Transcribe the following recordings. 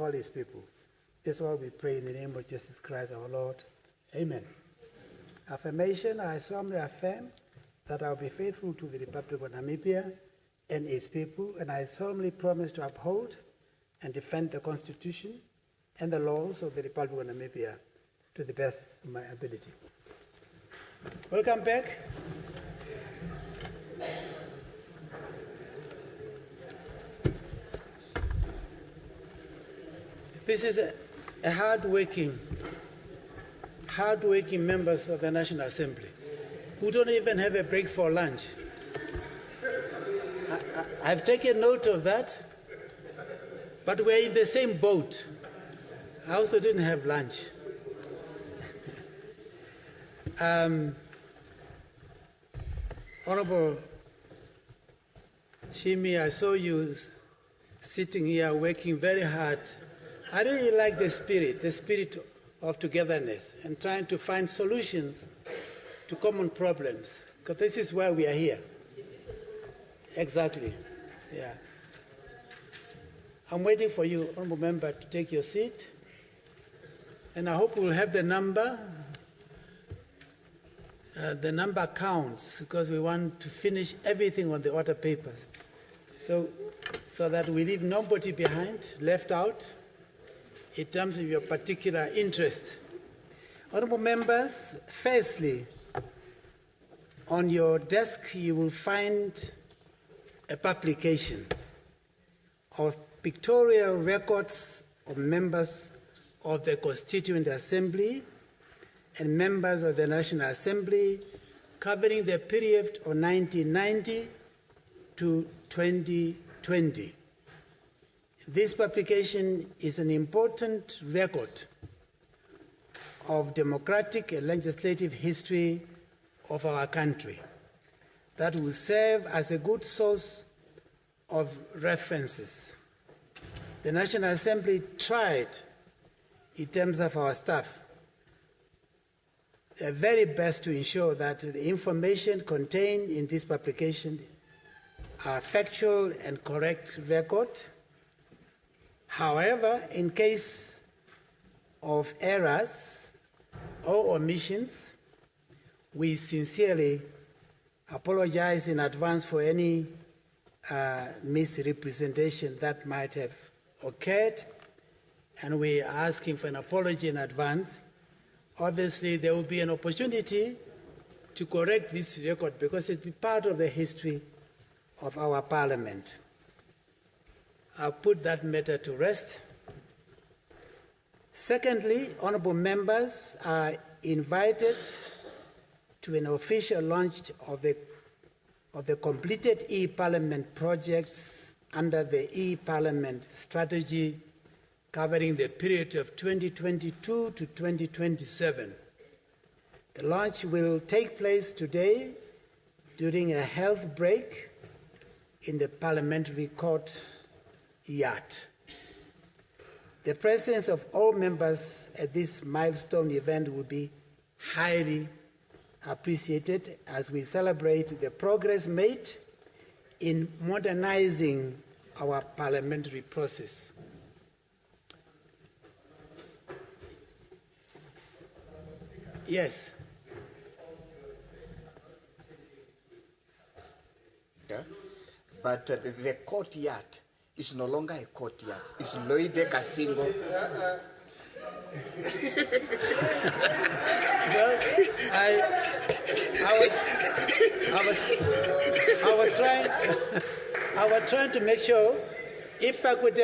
all his people. This is all we pray in the name of Jesus Christ our Lord. Amen. Affirmation, I solemnly affirm that I will be faithful to the Republic of Namibia and its people, and I solemnly promise to uphold and defend the Constitution and the laws of the Republic of Namibia to the best of my ability. Welcome back. This is a hard-working members of the National Assembly who don't even have a break for lunch. I've taken note of that, but we're in the same boat. I also didn't have lunch. Honorable Shimi, I saw you sitting here working very hard. I really like the spirit of togetherness and trying to find solutions to common problems, because this is why we are here. Exactly, yeah. I'm waiting for you, honorable member, to take your seat, and I hope we'll have the number. The number counts because we want to finish everything on the order papers, so that we leave nobody behind, left out, in terms of your particular interest. Honorable members, firstly, on your desk you will find a publication of pictorial records of members of the Constituent Assembly and members of the National Assembly covering the period of 1990 to 2020. This publication is an important record of democratic and legislative history of our country that will serve as a good source of references. The National Assembly tried, in terms of our staff, their very best to ensure that the information contained in this publication are factual and correct record. However, in case of errors or omissions, we sincerely apologize in advance for any misrepresentation that might have occurred, and we are asking for an apology in advance. Obviously, there will be an opportunity to correct this record because it will be part of the history of our Parliament. I'll put that matter to rest. Secondly, honorable members are invited to an official launch of the completed e-Parliament projects under the e-Parliament strategy covering the period of 2022 to 2027. The launch will take place today during a health break in the Parliamentary Court yard. The presence of all members at this milestone event will be highly appreciated as we celebrate the progress made in modernizing our parliamentary process. Yes. Yeah. But the courtyard is no longer a courtyard. It's Loide Kasingo. Well, I was trying to make sure if I could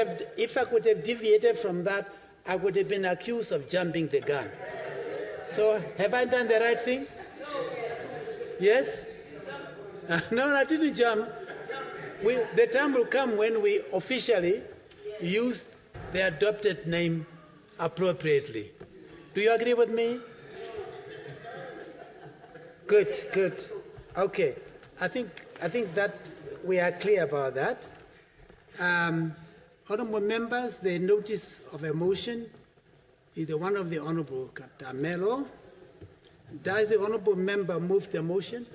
have deviated from that, I would have been accused of jumping the gun. So have I done the right thing? Yes? No, I didn't jump. The time will come when we officially use the adopted name appropriately. Do you agree with me? Good. Okay. I think that we are clear about that. Honourable members, the notice of a motion is the one of the Honourable Katamelo. Does the Honourable member move the motion?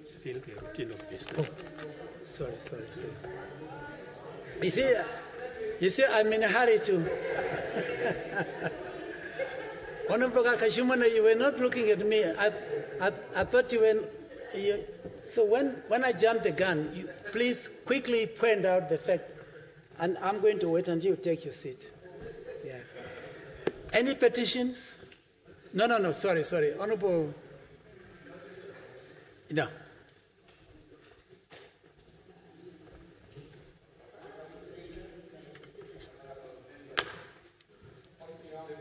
Still the routine of business. Oh, sorry. You see, You see, I'm in a hurry too. Honorable Kashimana, you were not looking at me. I thought you were. So when I jump the gun, please quickly point out the fact, and I'm going to wait until you take your seat. Yeah. Any petitions? No, sorry. Honorable. No.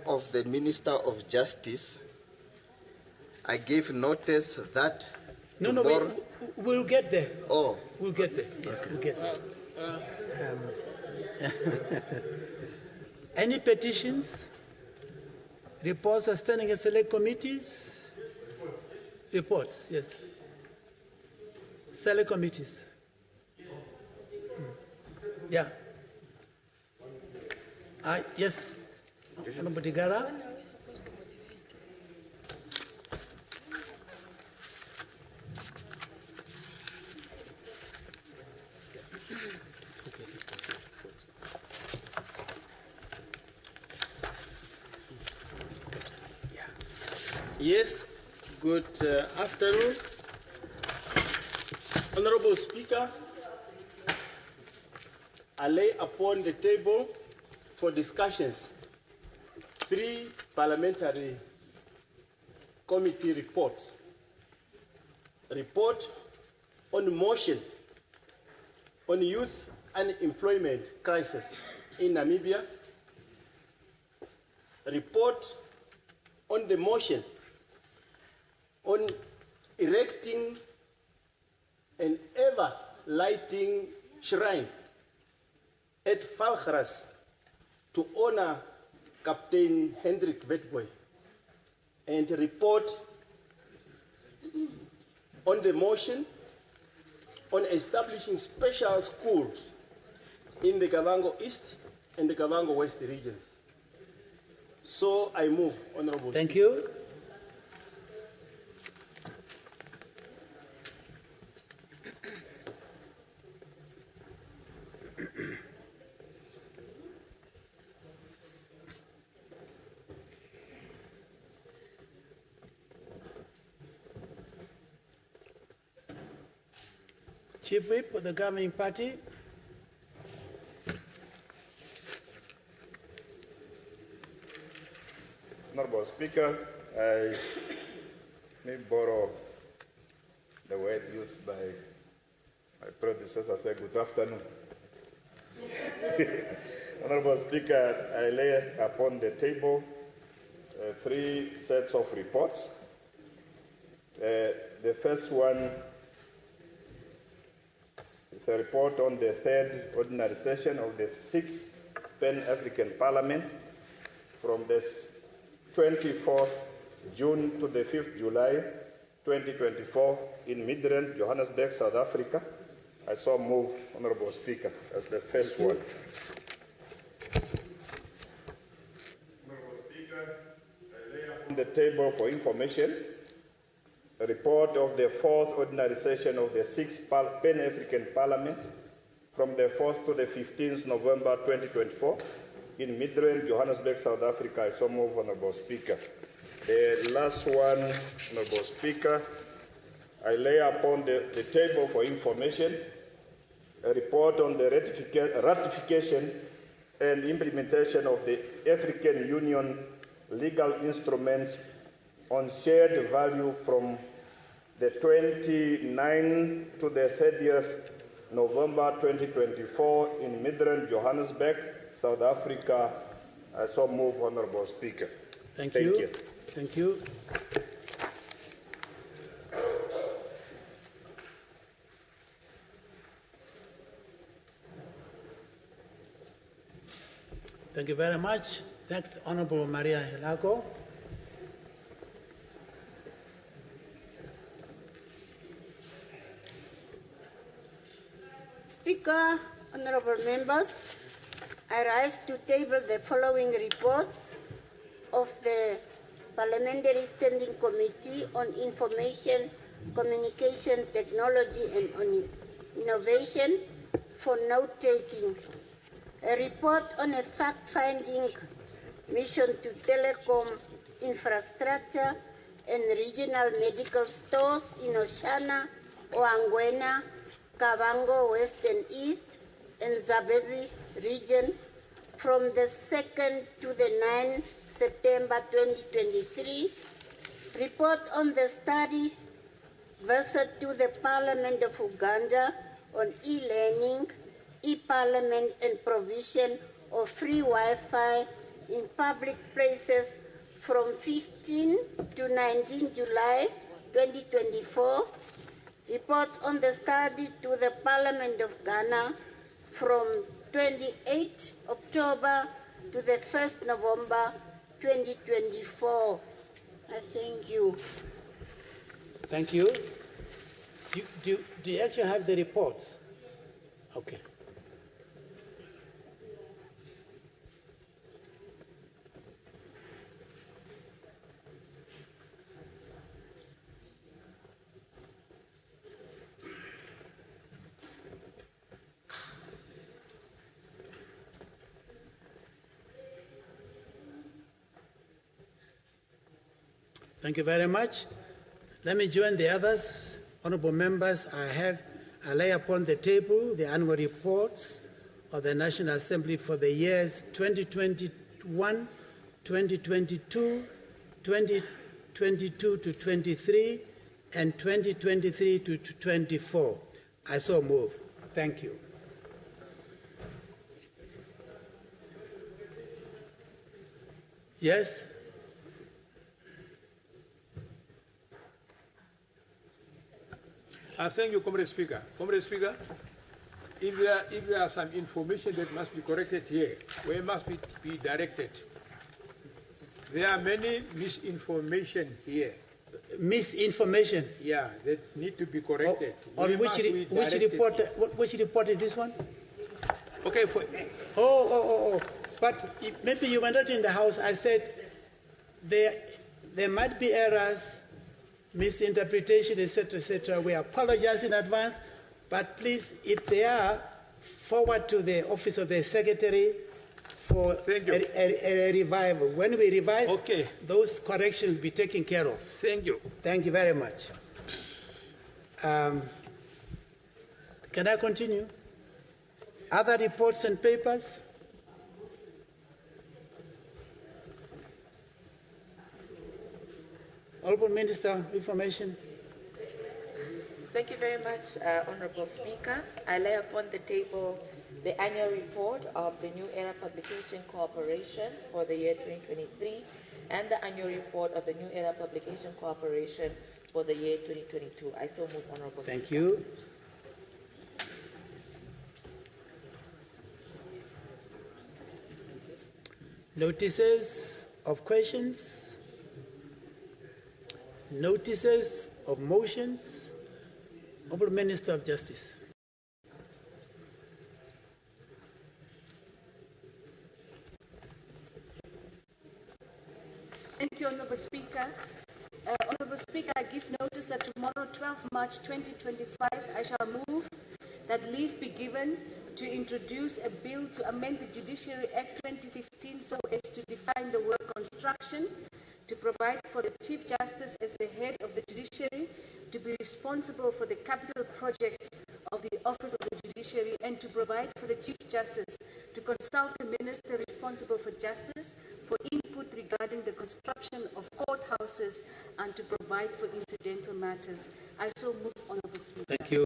Of the Minister of Justice, I gave notice that we'll get there. Oh. We'll get there. Yeah, Okay. We'll get there. Any petitions? Reports of standing and select committees? Reports, yes. Select committees. Yeah. Yes. Honorable Digara. Yes, good afternoon. Honorable Speaker, I lay upon the table for discussions 3 parliamentary committee reports. Report on motion on youth unemployment crisis in Namibia. Report on the motion on erecting an ever-lighting shrine at Valgras to honor Captain Hendrik Wetboy, and report on the motion on establishing special schools in the Kavango East and the Kavango West regions. So I move, Honorable Thank Speaker. you. Chief Whip of the governing party. Honorable Speaker, I may borrow the word used by my predecessor, say good afternoon. Honorable Speaker, I lay upon the table 3 sets of reports. The first one is a report on the 3rd ordinary session of the 6th Pan-African Parliament from the 24th June to the 5th July 2024 in Midrand, Johannesburg, South Africa. I so move, Honorable Speaker, as the first one. Honorable Speaker, I lay upon the table for information a report of the 4th ordinary session of the 6th Pan-African Parliament from the 4th to the 15th November 2024 in Midrand, Johannesburg, South Africa. I so move, Honorable Speaker. The last one, Honorable Speaker, I lay upon the table for information a report on the ratification and implementation of the African Union legal instrument on shared value from the 29th to the 30th November 2024 in Midrand, Johannesburg, South Africa. I so move, Honorable Speaker. Thank you. Thank you. Thank you very much. Next, Honorable Maria Helago. Speaker, honorable members, I rise to table the following reports of the Parliamentary Standing Committee on Information, Communication Technology and on Innovation for note-taking. a report on a fact-finding mission to telecom infrastructure and regional medical stores in Oshana, Oangwena, Kavango West and East, and Zambezi region from the 2nd to the 9th September 2023. Report on the study versed to the Parliament of Uganda on e-learning, e-parliament and provision of free Wi-Fi in public places from 15 to 19 July 2024. Reports on the study to the Parliament of Ghana from 28 October to the 1st November 2024. I thank you. Thank you. Do you actually have the reports? Okay. Thank you very much. Let me join the others. Honorable members, I lay upon the table the annual reports of the National Assembly for the years 2021, 2022, 2022 to 23, and 2023 to 24. I so move. Thank you. Yes? Thank you, Comrade Speaker. Comrade Speaker, if there are some information that must be corrected here, where it must be directed. There are many misinformation here. Misinformation? Yeah, that need to be corrected. On which report is this one? Okay. But maybe you were not in the House. I said there might be errors, misinterpretation, etc., etc. We apologize in advance, but please, if they are, forward to the office of the Secretary for a revival. When we revise, those corrections will be taken care of. Thank you. Thank you very much. Can I continue? Other reports and papers? Honourable Minister of Information. Thank you very much, Honourable Speaker. I lay upon the table the annual report of the New Era Publication Corporation for the year 2023 and the annual report of the New Era Publication Corporation for the year 2022. I so move, Honourable Speaker. Thank you. Notices of questions. Notices of motions. Honourable Minister of Justice. Thank you, Honourable Speaker. Honourable Speaker, I give notice that tomorrow, 12 March 2025, I shall move that leave be given to introduce a bill to amend the Judiciary Act 2015 so as to define the word construction, to provide for the Chief Justice as the head of the judiciary to be responsible for the capital projects of the Office of the Judiciary, and to provide for the Chief Justice to consult the Minister responsible for justice for input regarding the construction of courthouses and to provide for incidental matters. I so move, Honourable Speaker. Thank you.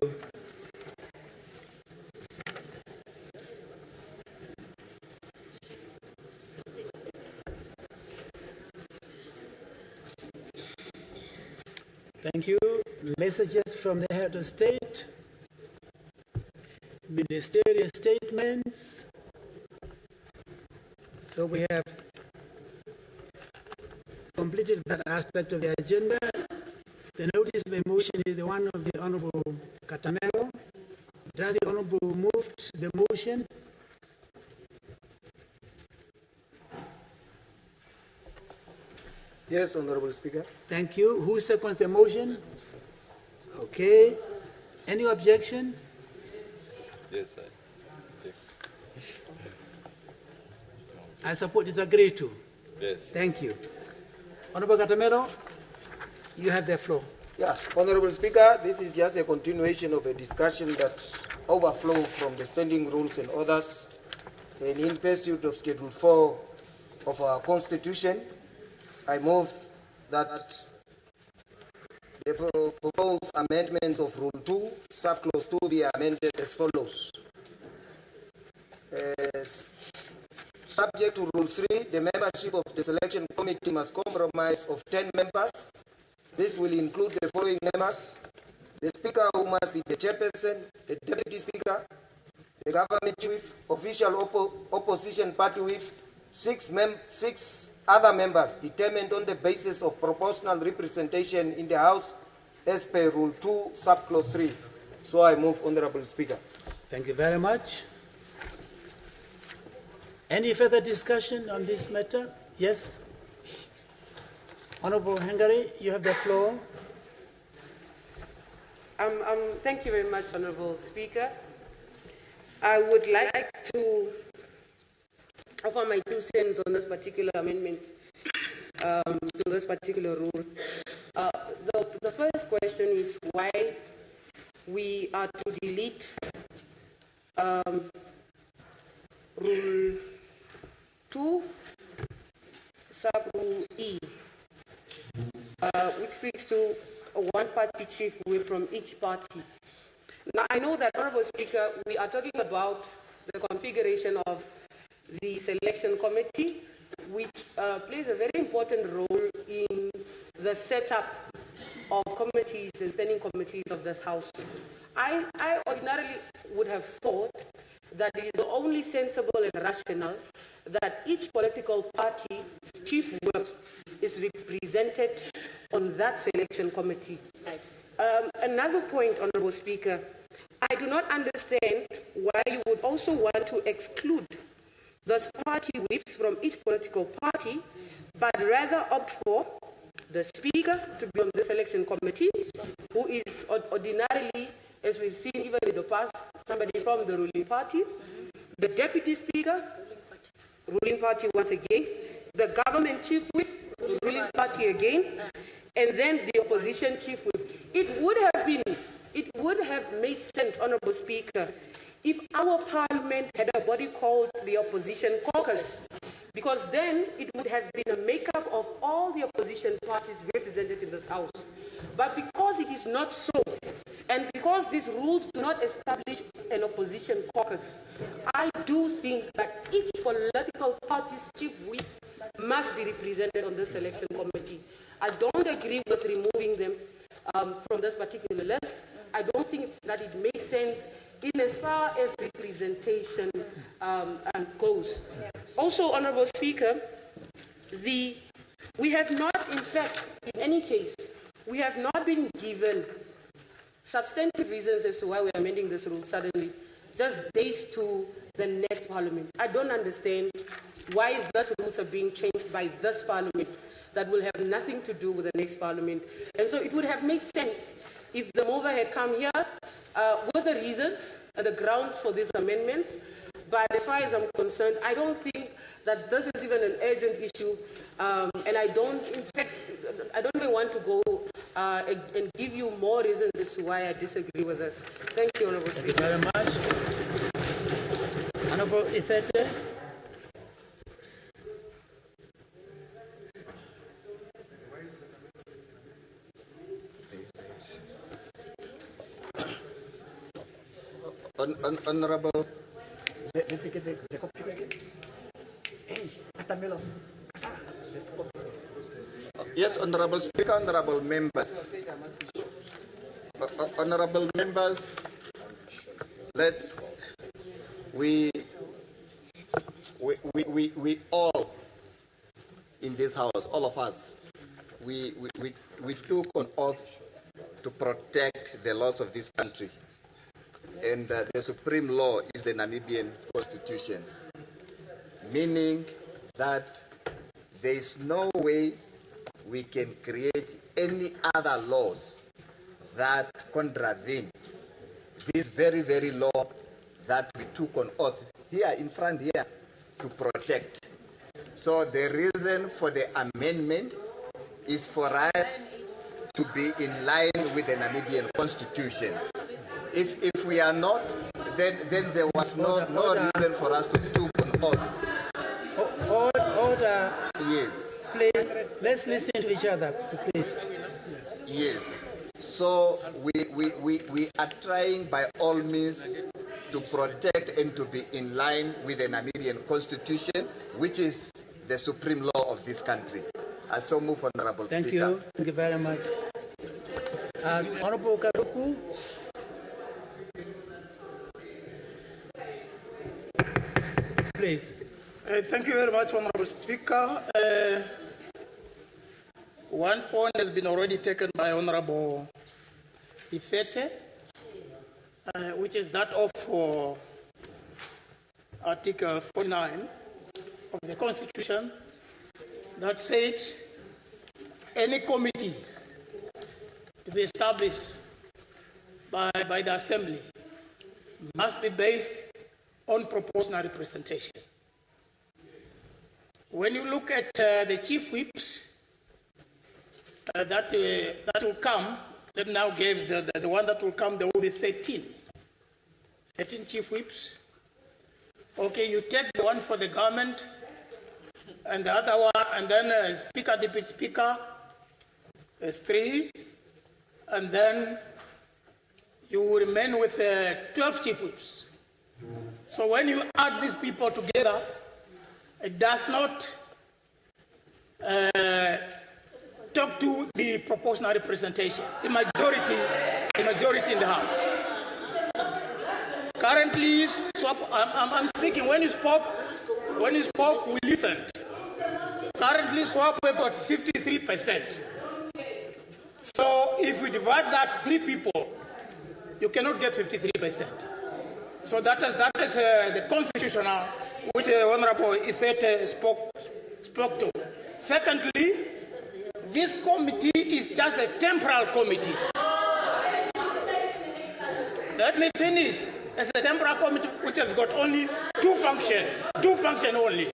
Thank you. Messages from the head of state, ministerial statements. So we have completed that aspect of the agenda. The notice of motion is the one of the Honourable Katamelo. Does the Honourable move the motion? Yes, Honourable Speaker. Thank you. Who seconds the motion? Okay. Any objection? Yes, I object. I suppose it's agreed to. Yes. Thank you. Honorable Katamelo, you have the floor. Yeah, Honorable Speaker, this is just a continuation of a discussion that overflowed from the standing rules and others. And in pursuit of Schedule 4 of our Constitution, I move that the proposed amendments of Rule 2, Subclause 2 be amended as follows. Subject to Rule 3, the membership of the selection committee must comprise of 10 members. This will include the following members: the Speaker, who must be the chairperson, the Deputy Speaker, the Government Whip, official opposition party whip, six other members determined on the basis of proportional representation in the House as per Rule 2, Subclause 3. So I move, Honorable Speaker. Thank you very much. Any further discussion on this matter? Yes? Honorable Hungary, you have the floor. Thank you very much, Honorable Speaker. I would like to offer my 2 cents on this particular amendment to this particular rule. The first question is why we are to delete Rule 2, Sub-Rule E, which speaks to a one-party chief whip from each party. Now, I know that, Honorable Speaker, we are talking about the configuration of the selection committee, which plays a very important role in the setup of committees and standing committees of this House. I ordinarily would have thought that it is only sensible and rational that each political party's chief whip is represented on that selection committee. Another point, Honorable Speaker, I do not understand why you would also want to exclude those party whips from each political party, but rather opt for the Speaker to be on the selection committee, who is ordinarily, as we've seen even in the past, somebody from the ruling party, the Deputy Speaker, ruling party once again, the Government Chief Whip, ruling party again, and then the Opposition Chief Whip. It would have made sense, Honorable Speaker, if our Parliament had a body called the Opposition Caucus, because then it would have been a makeup of all the opposition parties represented in this House. But because it is not so, and because these rules do not establish an opposition caucus, I do think that each political party's chief whip must be represented on the selection committee. I don't agree with removing them from this particular list. I don't think that it makes sense in as far as representation goes. Also, Honorable Speaker, we have not, in fact, in any case, we have not been given substantive reasons as to why we are amending this rule suddenly, just days to the next Parliament. I don't understand why those rules are being changed by this Parliament that will have nothing to do with the next Parliament. And so it would have made sense if the mover had come here with the reasons and the grounds for these amendments. But as far as I'm concerned, I don't think that this is even an urgent issue. And I don't, in fact, I don't even want to go and give you more reasons as to why I disagree with this. Thank you, Honourable Speaker. Thank you very much. Honourable Ithete. Honourable, yes, Honourable Speaker, Honourable Members. Honourable Members, we all in this House, all of us, we took an oath to protect the laws of this country. And the supreme law is the Namibian Constitution, meaning that there is no way we can create any other laws that contravene this very, very law that we took on oath here in front here to protect. So the reason for the amendment is for us to be in line with the Namibian constitution. If we are not, then there was no reason for us to do an oath. Order. Yes. Please, let's listen to each other, please. Yes. So we are trying by all means to protect and to be in line with the Namibian constitution, which is the supreme law of this country. I so move, Honorable Speaker. Thank you. Thank you very much. Honorable Karuku. Please. Thank you very much, Honorable Speaker. One point has been already taken by Honorable Ifete, which is that of Article 49 of the Constitution, that said any committee to be established by the Assembly must be based on proportional representation. When you look at the chief whips that will come, let me now give the one that will come, there will be 13 chief whips. Okay, you take the one for the government and the other one, and then Speaker, Deputy Speaker is 3, and then you will remain with 12 chief whips. So when you add these people together, it does not talk to the proportional representation, the majority in the House. Currently, I'm speaking. When you spoke, we listened. Currently, SWAP have got 53%. So if we divide that 3 people, you cannot get 53%. So that is the constitutional, which Honorable Ifete spoke to. Secondly, this committee is just a temporal committee. Let me finish. It's a temporal committee which has got only two functions only.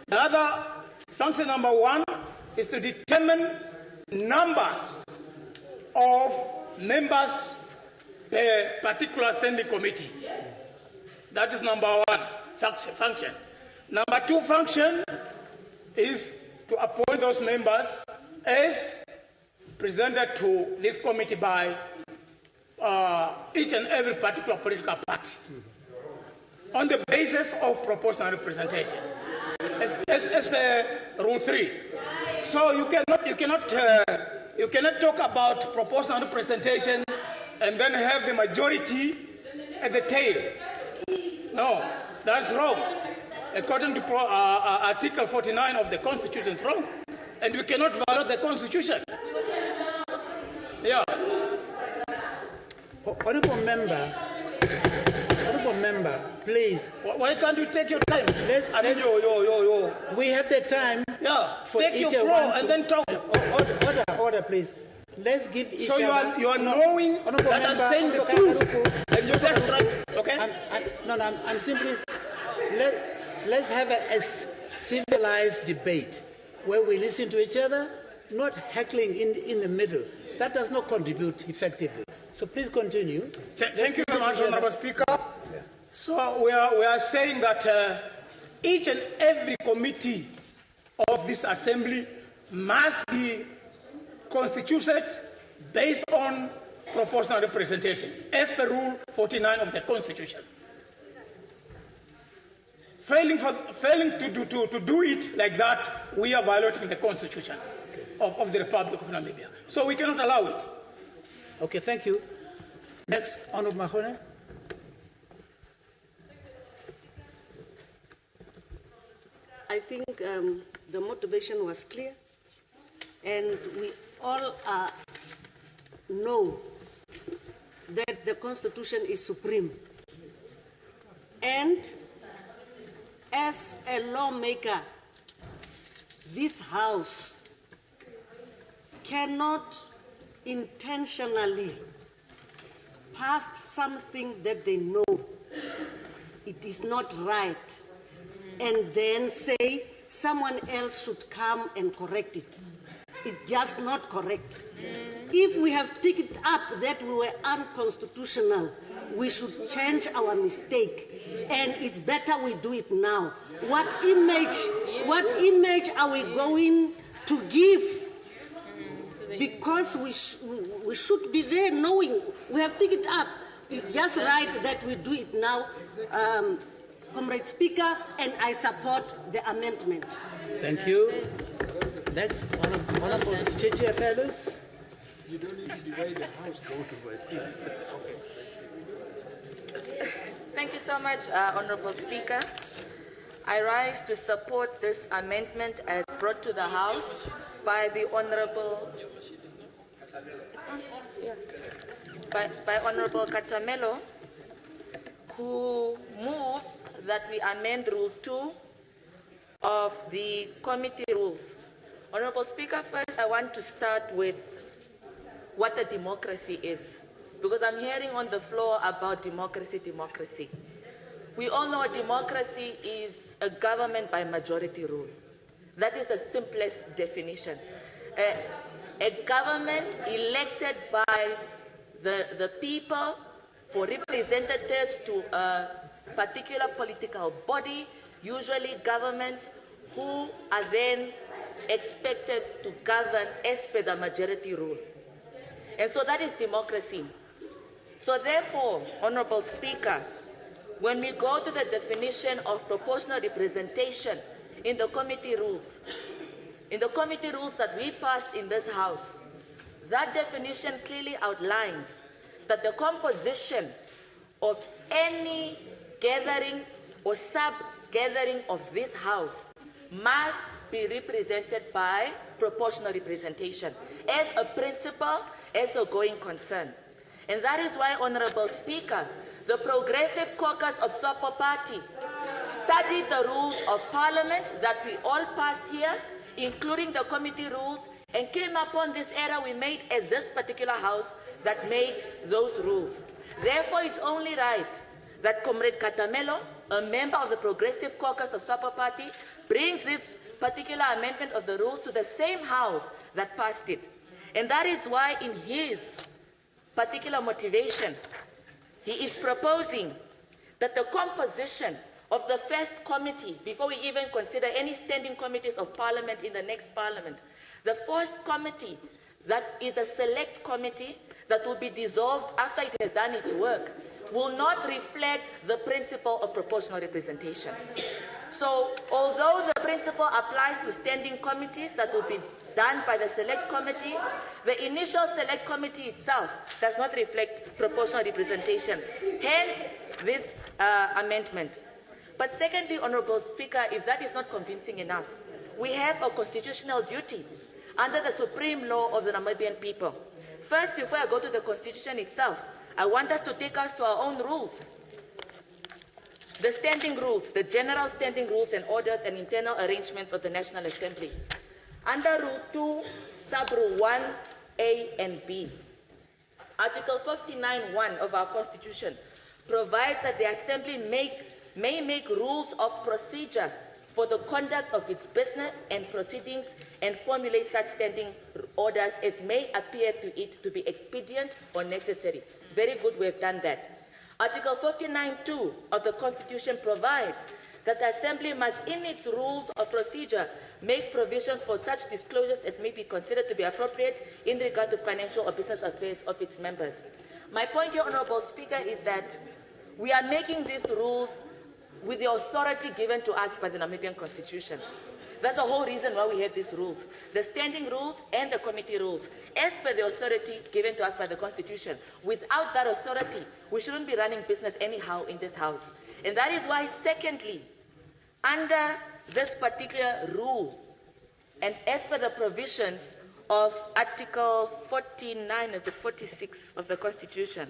The other function, number 1, is to determine numbers of members per particular standing committee. That is number 1 function. Number 2 function is to appoint those members as presented to this committee by each and every particular political party on the basis of proportional representation, as per Rule 3. So you cannot talk about proportional representation and then have the majority at the tail. No, that's wrong. According to Article 49 of the Constitution, it's wrong. And we cannot violate the Constitution. Yeah. Honorable member, please. Why can't you take your time? We have the time. Yeah. For take your floor and then talk. Order, please. Let's give each other. So you are knowing that I'm saying the truth, and you just try. Okay. I'm simply. Let's have a civilized debate where we listen to each other, not heckling in the middle. That does not contribute effectively. So please continue. Thank you very much, Honorable Speaker. Yeah. So we are saying that each and every committee of this assembly must be constituted based on proportional representation, as per Rule 49 of the Constitution. Failing to do it like that, we are violating the Constitution of the Republic of Namibia. So we cannot allow it. Okay, thank you. Next, Honorable Mahone. I think the motivation was clear, and we all know that the Constitution is supreme. And as a lawmaker, this House cannot intentionally pass something that they know it is not right and then say someone else should come and correct it. It's just not correct. If we have picked it up that we were unconstitutional, we should change our mistake, and it's better we do it now. What image are we going to give? Because we should be there knowing we have picked it up. It's just right that we do it now, Comrade Speaker, and I support the amendment. Thank you. Next, Honorable Chichi Fellows. You don't need to divide the house, vote by seat. Thank you so much, Honorable Speaker. I rise to support this amendment as brought to the House by the Honorable by Honorable Katamelo, who moves that we amend Rule 2 of the committee rules. Honorable Speaker, first I want to start with what a democracy is, because I'm hearing on the floor about democracy. We all know a democracy is a government by majority rule. That is the simplest definition. A government elected by the people for representatives to a particular political body, usually governments who are then expected to govern as per the majority rule. And so that is democracy. So therefore, Honorable Speaker, when we go to the definition of proportional representation in the committee rules that we passed in this House, that definition clearly outlines that the composition of any gathering or sub-gathering of this House must be represented by proportional representation as a principle, as a going concern. And that is why, Honorable Speaker, the Progressive Caucus of Sopo Party studied the rules of Parliament that we all passed here, including the committee rules, and came upon this error we made as this particular House that made those rules. Therefore, it's only right that Comrade Katamelo, a member of the Progressive Caucus of Sopo Party, brings this particular amendment of the rules to the same House that passed it. And that is why in his particular motivation, he is proposing that the composition of the first committee, before we even consider any standing committees of Parliament in the next Parliament, the first committee that is a select committee that will be dissolved after it has done its work will not reflect the principle of proportional representation. So, although the principle applies to standing committees that will be done by the select committee, the initial select committee itself does not reflect proportional representation. Hence, this amendment. But secondly, Honorable Speaker, if that is not convincing enough, we have a constitutional duty under the supreme law of the Namibian people. First, before I go to the Constitution itself, I want us to take us to our own rules. The standing rules, the general standing rules and orders and internal arrangements of the National Assembly. Under Rule 2, Sub-Rule 1A and B, Article 59(1) of our Constitution provides that the Assembly may make rules of procedure for the conduct of its business and proceedings and formulate such standing orders as may appear to it to be expedient or necessary. Very good, we have done that. Article 59(2) of the Constitution provides that the Assembly must, in its rules of procedure, make provisions for such disclosures as may be considered to be appropriate in regard to financial or business affairs of its members. My point here, Honorable Speaker, is that we are making these rules with the authority given to us by the Namibian Constitution. That's the whole reason why we have these rules, the standing rules and the committee rules, as per the authority given to us by the Constitution. Without that authority, we shouldn't be running business anyhow in this House. And that is why, secondly, under this particular rule, and as per the provisions of Article 49 and 46 of the Constitution,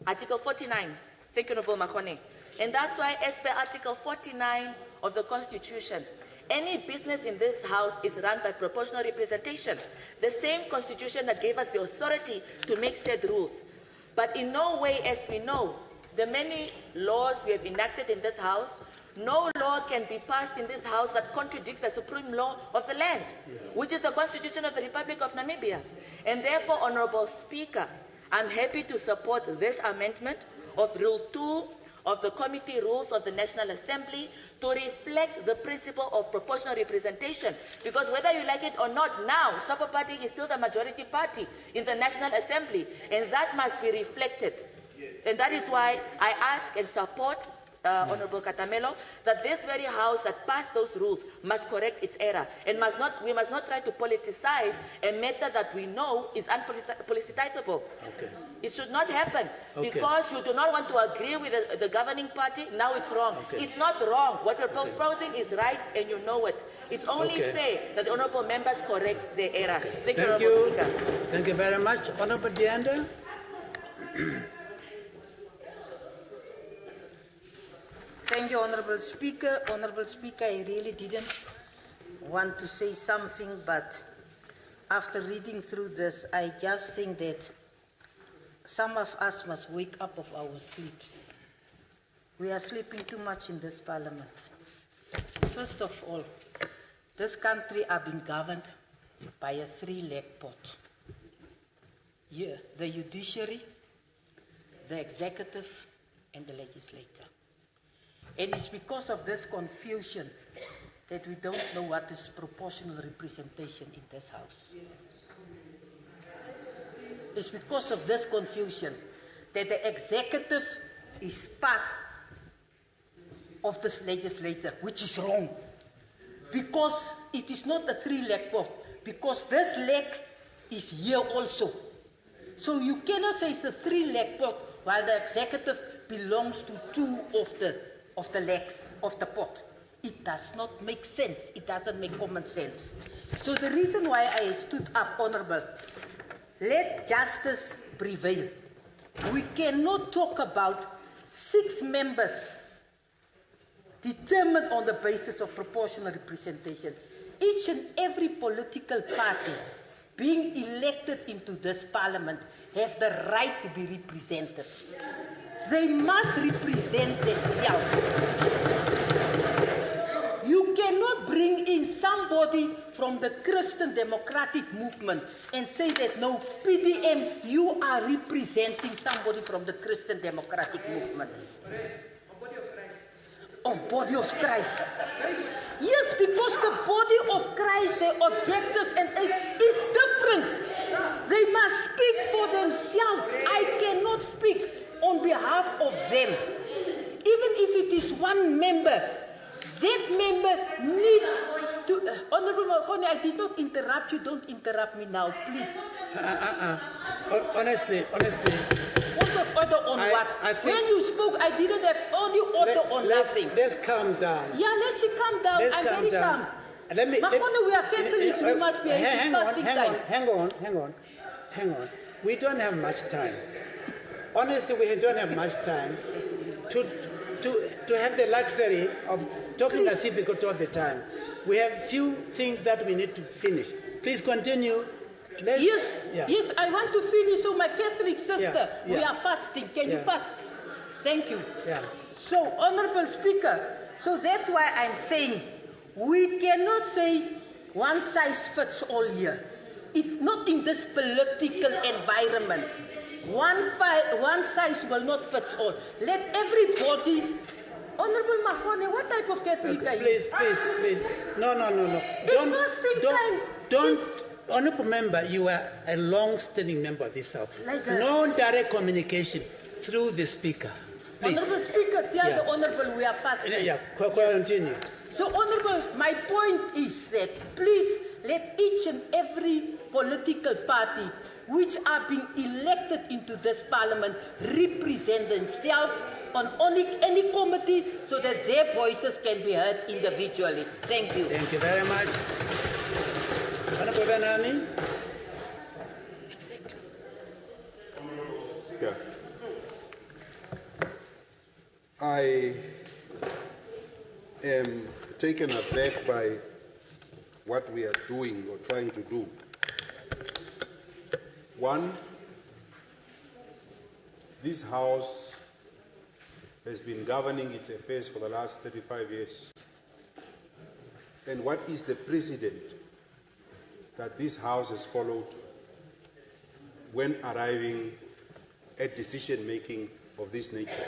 Article 49, thank you, Honorable Mahone. And that's why, as per Article 49 of the Constitution, any business in this House is run by proportional representation, the same Constitution that gave us the authority to make said rules. But in no way, as we know, the many laws we have enacted in this House no law can be passed in this house that contradicts the supreme law of the land, which is the Constitution of the Republic of Namibia. And therefore, Honorable Speaker, I'm happy to support this amendment of Rule 2 of the Committee Rules of the National Assembly to reflect the principle of proportional representation. Because whether you like it or not, now Supper Party is still the majority party in the National Assembly, and that must be reflected. And that is why I ask and support Honorable Katamelo, that this very house that passed those rules must correct its error, and we must not try to politicize a matter that we know is unpoliticizable. Okay. It should not happen because you do not want to agree with the governing party. Now it's wrong. Okay. It's not wrong. What we're proposing is right, and you know it. It's only fair that the honorable members correct their error. Thank you, Honorable Speaker. Thank you very much. Honorable Dianda. Thank you, Honorable Speaker. Honorable Speaker, I really didn't want to say something, but after reading through this, I just think that some of us must wake up of our sleeps. We are sleeping too much in this parliament. First of all, this country are being governed by a three-leg pot. Yeah, the judiciary, the executive, and the legislature. And it's because of this confusion that we don't know what is proportional representation in this house. It's because of this confusion that the executive is part of this legislature, which is wrong. Because it is not a three-leg pot, because this leg is here also. So you cannot say it's a three-leg pot while the executive belongs to two of the legs of the pot. It does not make sense. It doesn't make common sense. So the reason why I stood up, Honorable, let justice prevail. We cannot talk about 6 members determined on the basis of proportional representation. Each and every political party being elected into this parliament have the right to be represented. They must represent themselves. You cannot bring in somebody from the Christian Democratic Movement and say that, no, PDM, you are representing somebody from the Christian Democratic Movement. Body of Christ. Yes, because the body of Christ, their objectives and is different. They must speak for themselves. I cannot speak on behalf of them. Even if it is one member, that member needs to... Honorable Mahoney, I did not interrupt you. Don't interrupt me now, please. Honestly. Order on what? When you spoke, I didn't have any order on nothing. Let's calm down. Yeah, let's calm down. I'm very calm. Mahoney, we are Catholics. We must be hang on. We don't have much time. Honestly, we don't have much time to have the luxury of talking as if we could all the time. We have few things that we need to finish. Please continue. Yes, I want to finish. So my Catholic sister, we are fasting. Can you fast? Thank you. Yeah. So, Honorable Speaker, so that's why I'm saying we cannot say one size fits all here. Not in this political environment. One size will not fit all. Let everybody... Honorable Mahoney, what type of Catholic are you? Please. No. Don't. Honorable member, you are a long-standing member of this House. No direct communication through the Speaker. Please. Honorable Speaker, tell the Honorable we are fasting. Continue. So, Honorable, my point is that please let each and every political party which are being elected into this parliament represent themselves on any committee so that their voices can be heard individually. Thank you. Thank you very much. Honorable Benani. Yeah. I am taken aback by what we are doing or trying to do. One, this House has been governing its affairs for the last 35 years. And what is the precedent that this House has followed when arriving at decision-making of this nature?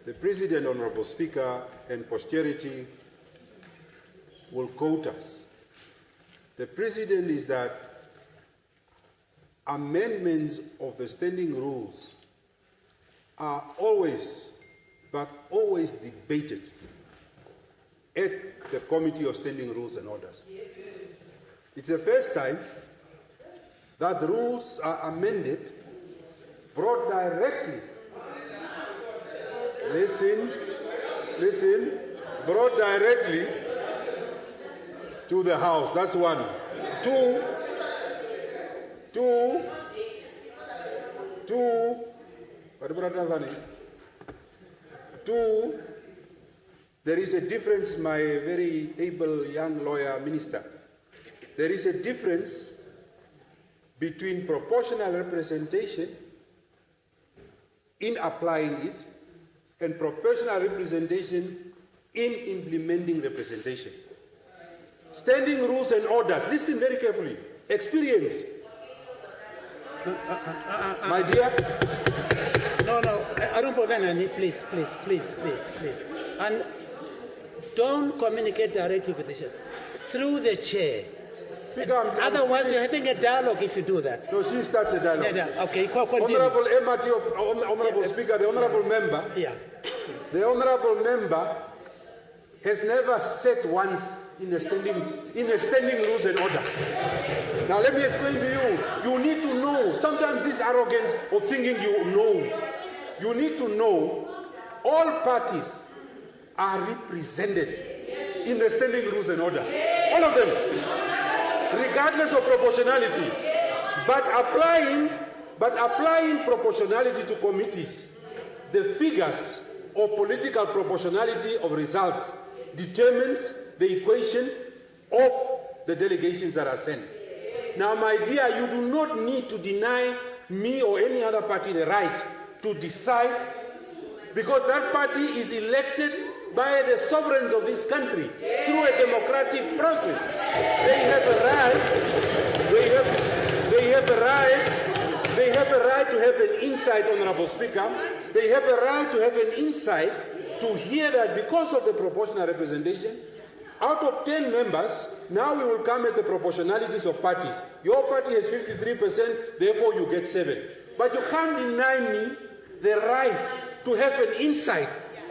The President, Honourable Speaker, and posterity will quote us. The President is that amendments of the standing rules are always, but always debated at the Committee of Standing Rules and Orders. It's the first time that the rules are amended, brought directly, brought directly to the House. That's one. Two, there is a difference, my very able young lawyer minister. There is a difference between proportional representation in applying it and proportional representation in implementing representation. Standing rules and orders, listen very carefully. Experience. My dear. No, Honourable Venani, please. And don't communicate directly with the chair. Through the chair. Speaker, otherwise, you're having a dialogue if you do that. No, she starts a dialogue. Yeah, okay, continue. Honourable Emati, Honourable Speaker, the Honourable Member. Yeah. The Honourable Member has never sat once in a standing rules and order. Now let me explain to you. You need to know. Sometimes this arrogance of thinking you know. You need to know all parties are represented in the standing rules and orders. All of them. Regardless of proportionality. But applying proportionality to committees, the figures of political proportionality of results determines the equation of the delegations that are sent. Now, my dear, you do not need to deny me or any other party the right to decide, because that party is elected by the sovereigns of this country through a democratic process. They have a right to have an insight, Honourable Speaker. They have a right to have an insight to hear that because of the proportional representation, out of 10 members, now we will come at the proportionalities of parties. Your party has 53%, therefore you get 7. But you can't deny me the right to have an insight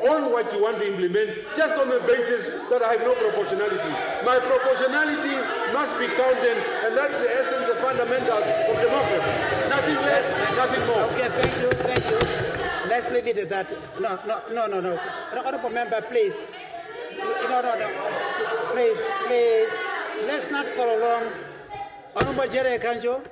on what you want to implement just on the basis that I have no proportionality. My proportionality must be counted, and that's the essence, the fundamentals of democracy. Nothing less, nothing more. Okay, thank you. Let's leave it at that. No. Honourable Member, please. No. Please. Let's not prolong. Honourable Jerry Kanjo.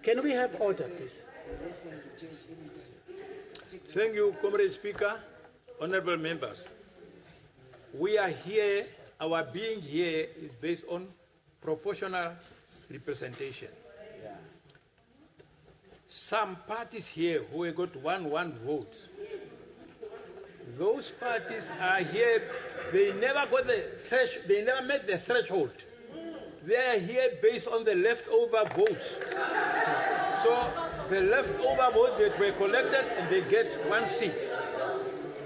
Can we have order, please? Thank you, Comrade Speaker, honourable members. We are here, our being here is based on proportional representation. Some parties here who have got one vote, those parties are here, they never met the threshold. They are here based on the leftover votes. So the leftover votes that were collected, and they get 1 seat.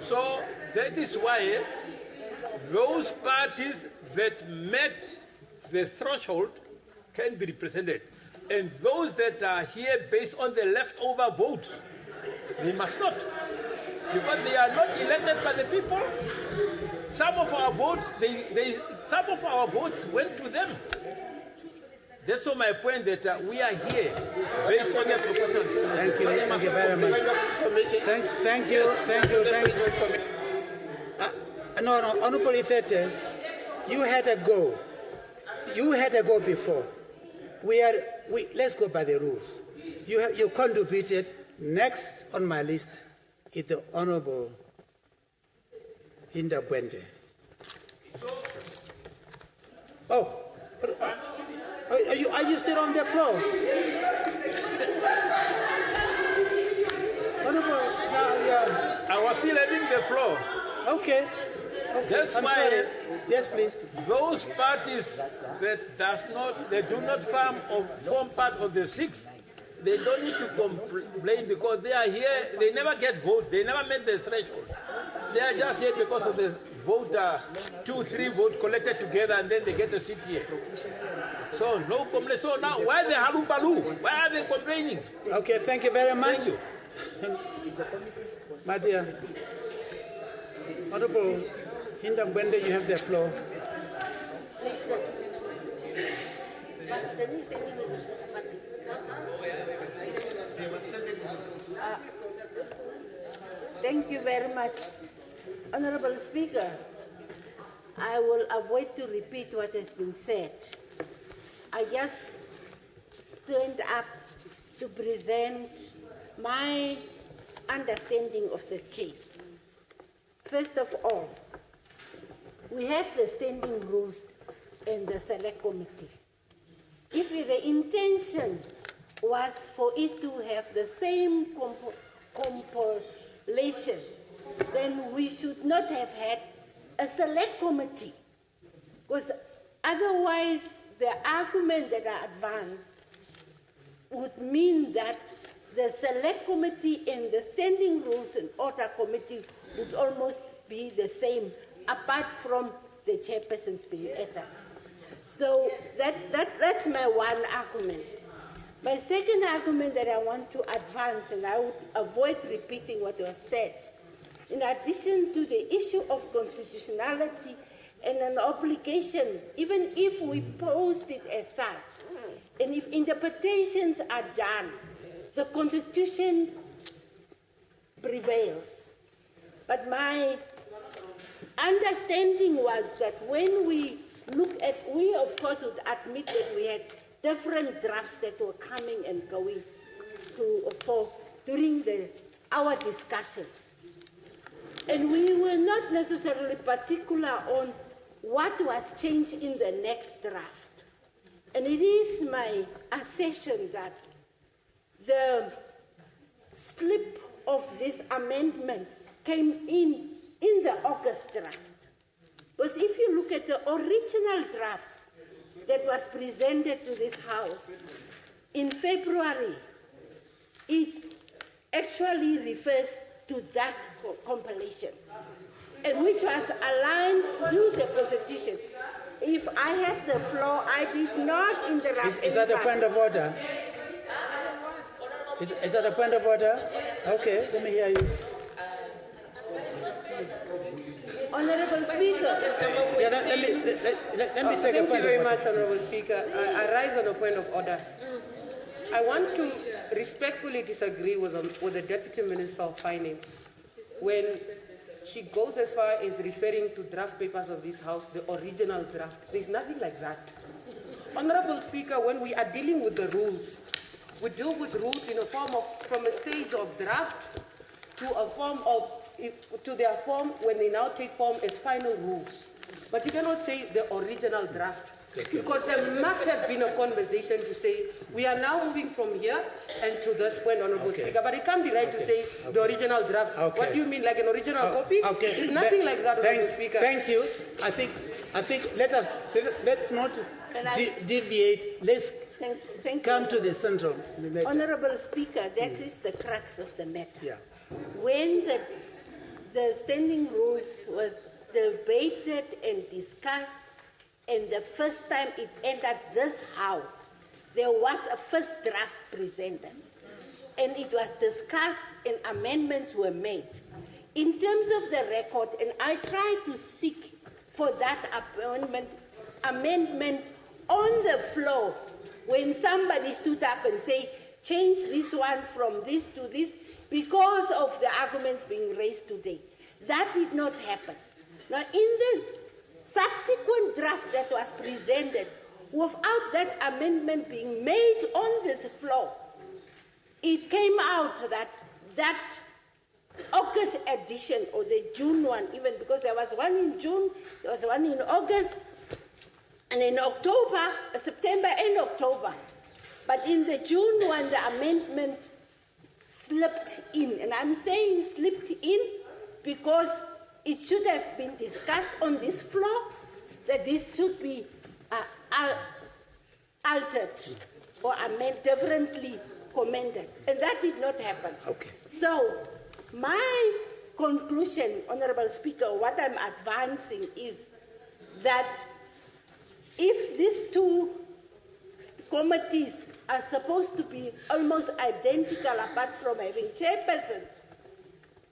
So that is why those parties that met the threshold can be represented. And those that are here based on the leftover votes, they must not. Because they are not elected by the people. Some of our votes, some of our votes went to them. That's all my point, that we are here based on the proposals. Thank you very much. Thank you. No, Honourable Ifete, you had a go. You had a go before. Let's go by the rules. You contributed. Next on my list is the Honourable Hinda Bwende. Oh, are you still on the floor? Honorable, yeah. I was still having the floor. Okay. That's I'm why sorry. Yes, please. those parties that do not form part of the six, they don't need to complain because they are here. They never get vote. They never met the threshold. They are just here because of the vote, 2-3 votes collected together, and then they get a seat here. So no complaint. So now, why the halubalu? Why are they complaining? Okay, thank you very much. Thank you. My dear, Honorable Hindambwende, you have the floor. Thank you very much. Honorable Speaker, I will avoid to repeat what has been said. I just stand up to present my understanding of the case. First of all, we have the standing rules and the select committee. If the intention was for it to have the same compilation, then we should not have had a select committee, because otherwise the argument that I advanced would mean that the select committee and the standing rules and order committee would almost be the same, apart from the chairpersons being added. So that's my one argument. My second argument that I want to advance, and I would avoid repeating what was said, in addition to the issue of constitutionality and an obligation, even if we post it as such, and if interpretations are done, the Constitution prevails. But my understanding was that when we look at, we of course would admit that we had different drafts that were coming and going during our discussions. And we were not necessarily particular on what was changed in the next draft. And it is my assertion that the slip of this amendment came in the August draft. Because if you look at the original draft that was presented to this House in February, it actually refers to that compilation, and which was aligned with the Constitution. If I have the floor, I did not interrupt. Is that a point of order? Is that a point of order? Okay, let me hear you. Honorable Speaker. Yeah, let me take a point of order. Thank you very much, Honorable Speaker. I rise on a point of order. I want to respectfully disagree with the Deputy Minister of Finance when she goes as far as referring to draft papers of this House, the original draft. There's nothing like that. Honorable Speaker, when we are dealing with the rules, we deal with rules in a form of, from a stage of draft to a form of, to their form when they now take form as final rules. But you cannot say the original draft, because there must have been a conversation to say, we are now moving from here and to this point, Honorable Speaker. But it can't be right to say the original draft. What do you mean, like an original copy? There's nothing like that, Honorable Speaker. Thank you. I think let's not deviate. Let's come to the central. Honorable Speaker, that is the crux of the matter. Yeah. When the standing rules was debated and discussed, and the first time it entered this House, there was a first draft presented. And it was discussed and amendments were made. In terms of the record, and I tried to seek for that amendment on the floor when somebody stood up and said, change this one from this to this because of the arguments being raised today. That did not happen. Now, in the subsequent draft that was presented, without that amendment being made on this floor, it came out that August edition, or the June one even, because there was one in June, there was one in August, And in October, September and October, but in the June one, the amendment slipped in. And I'm saying slipped in because it should have been discussed on this floor that this should be altered or differently commended. And that did not happen. Okay. So my conclusion, Honorable Speaker, what I'm advancing is that if these two committees are supposed to be almost identical apart from having chairpersons,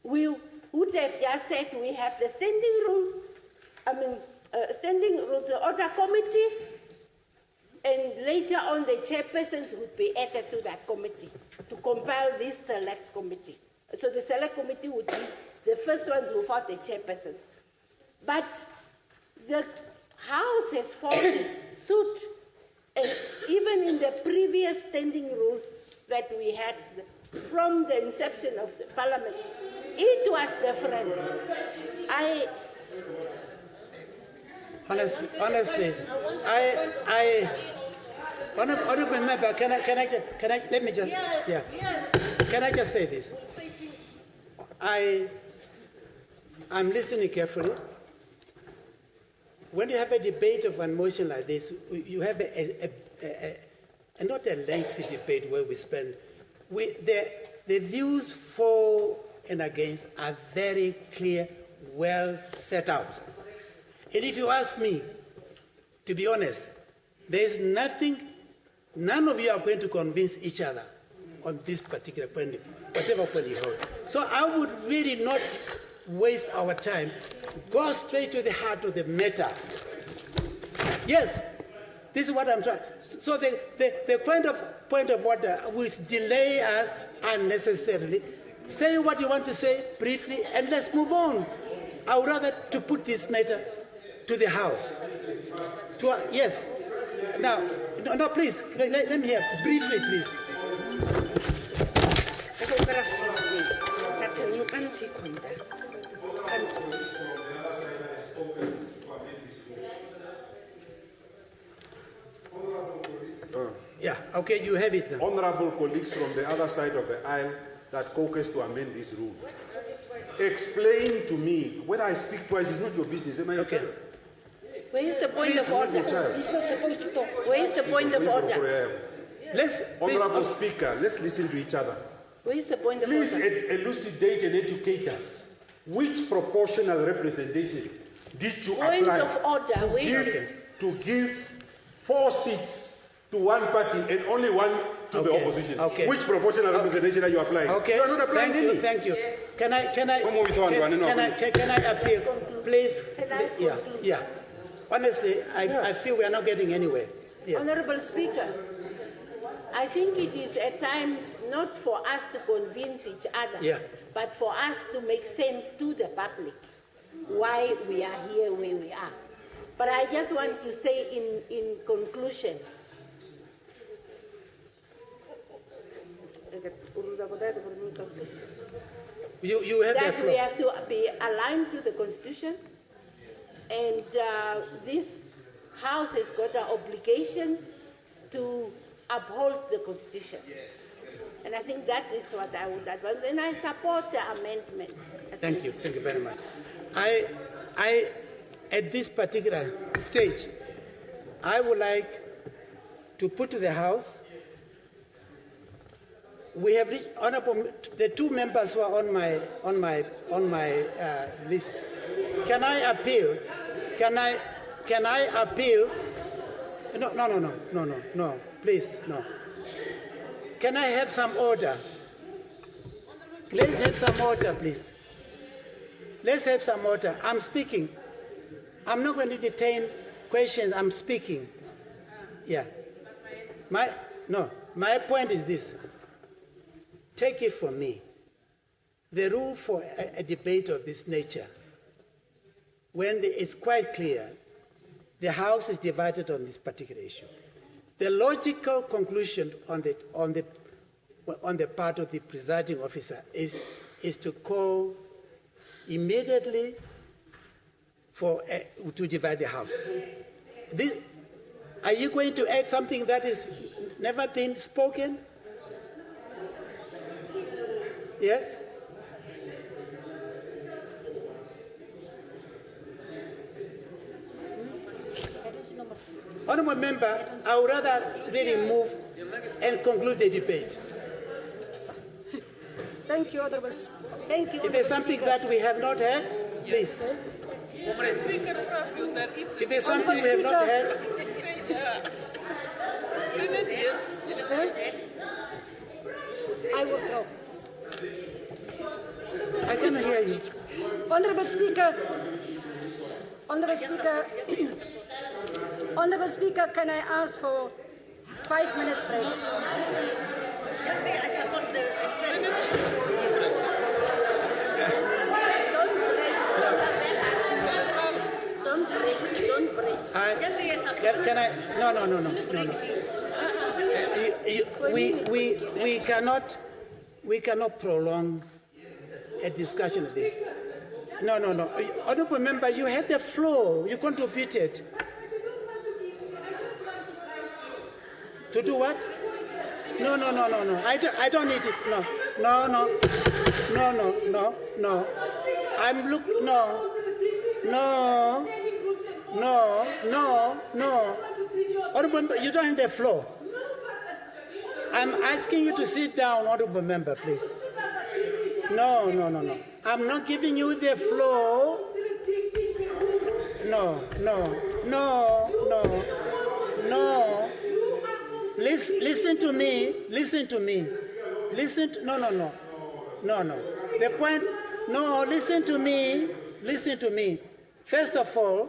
we would have just said we have the standing rules, standing rules, the order committee, and later on the chairpersons would be added to that committee to compile this select committee. So the select committee would be the first ones without the chairpersons. But the House has followed suit, and even in the previous standing rules that we had from the inception of the Parliament, it was different. Honestly, honorable member, can I let me just, yeah. Can I just say this? I'm listening carefully. When you have a debate of one motion like this, you have not a lengthy debate where we spend. The views for and against are very clear, well set out. And if you ask me, to be honest, there's nothing, none of you are going to convince each other on this particular point, whatever point you hold. So I would really not waste our time. Go straight to the heart of the matter. Yes, this is what I'm trying. So the point of order will delay us unnecessarily. Say what you want to say briefly, and let's move on. I would rather to put this matter to the House. Yes. Now, no, please, let me hear briefly, please. Yeah, okay, you have it now. Honorable colleagues from the other side of the aisle that caucus to amend this rule, explain to me, when I speak twice, it's not your business. Am I okay? Where is the point of order? He's not supposed to talk. Where is the point of order? Honorable Speaker, let's listen to each other. Where is the point of order? order? Please elucidate and educate us. Which proportional representation did you apply point of order, to give 4 seats to one party and only one to the opposition? Okay. Which proportional representation are you applying? Okay. You are not applying any. Thank you. Yes. Can I appeal, please? Yeah. Honestly, I feel we are not getting anywhere. Yeah. Honorable Speaker, I think it is at times not for us to convince each other, but for us to make sense to the public why we are here where we are. But I just want to say in conclusion, you have that we have to be aligned to the Constitution, and this House has got an obligation to uphold the Constitution. And I think that is what I would advance, and I support the amendment. Thank you very much. I at this particular stage, I would like to put to the House. We have reached, honorable, the 2 members who are on my list. Can I appeal? Can I appeal? No, please, no. Can I have some order? Let's have some order, please. Let's have some order. I'm speaking. I'm not going to detain questions. I'm speaking. Yeah. My point is this. Take it from me. The rule for a debate of this nature, when it's quite clear, the House is divided on this particular issue. The logical conclusion on the part of the presiding officer is to call immediately to divide the House. Are you going to add something that is never been spoken? Yes? Honourable Member, I would rather really move and conclude the debate. Thank you, Honourable. Thank you. If there's something that we have not heard, please. If there's something we have not heard, I will go. I cannot hear you. Honourable Speaker, Honourable Speaker, can I ask for 5 minutes break? I support the Don't break. Can I? No. We cannot prolong a discussion of this. No. Honourable Member, you had the floor. You contributed. To do what? No. I don't need it. No. No. Honourable Member, you don't have the floor. I'm asking you to sit down, Honourable Member, please. No. I'm not giving you the floor. No. Listen to me. No. The point. No. Listen to me. First of all,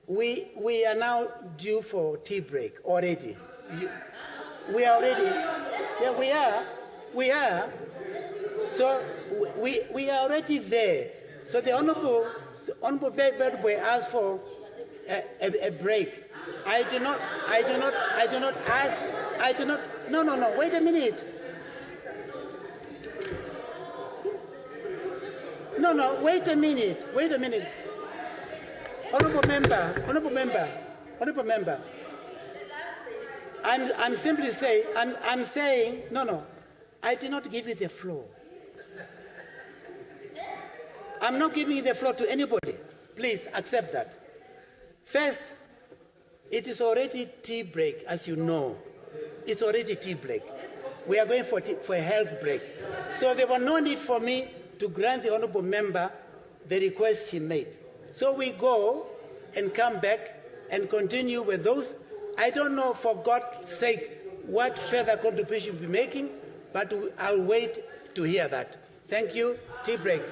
we are now due for tea break already. We are already. Yeah, we are. So we are already there. So the honourable Bedway asked for a break. I do not ask. No. Wait a minute. No. Wait a minute. Honourable member. I'm simply saying. I'm saying. No. I did not give you the floor. I'm not giving you the floor to anybody. Please accept that. First, it is already tea break, as you know. It's already tea break. We are going for a health break. So there was no need for me to grant the honourable member the request he made. So we go and come back and continue with those. I don't know, for God's sake, what further contribution we'll be making, but I'll wait to hear that. Thank you. Tea break.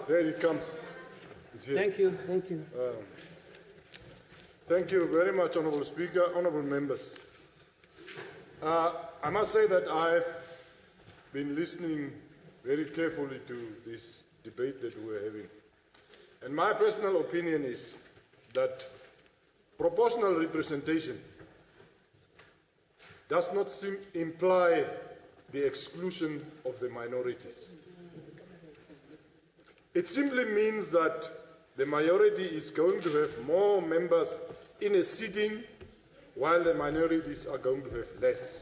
There it comes. Thank you. Thank you. Thank you very much, Honourable Speaker, honourable members. I must say that I've been listening very carefully to this debate that we're having. And my personal opinion is that proportional representation does not imply the exclusion of the minorities. It simply means that the majority is going to have more members in a sitting while the minorities are going to have less.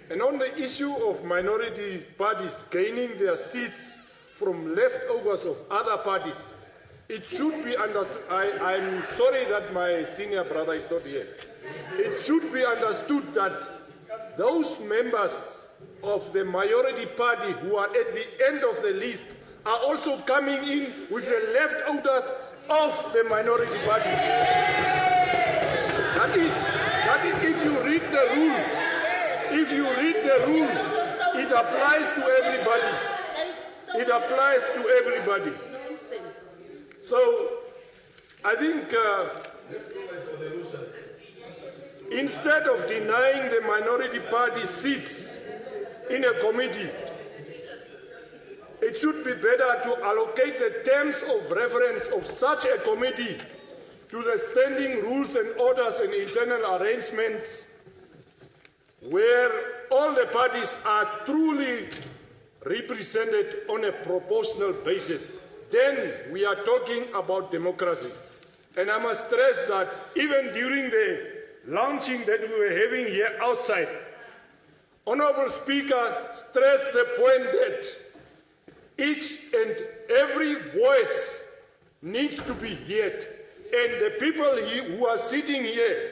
And on the issue of minority parties gaining their seats from leftovers of other parties, it should be understood. I'm sorry that my senior brother is not here. It should be understood that those members of the majority party who are at the end of the list are also coming in with the leftovers of the minority parties. That is if you read the rule. If you read the rule, it applies to everybody. It applies to everybody. So, I think instead of denying the minority party seats in a committee, it should be better to allocate the terms of reference of such a committee to the standing rules and orders and internal arrangements where all the parties are truly represented on a proportional basis. Then we are talking about democracy. And I must stress that even during the launching that we were having here outside, Honourable Speaker stressed the point that each and every voice needs to be heard. And the people who are sitting here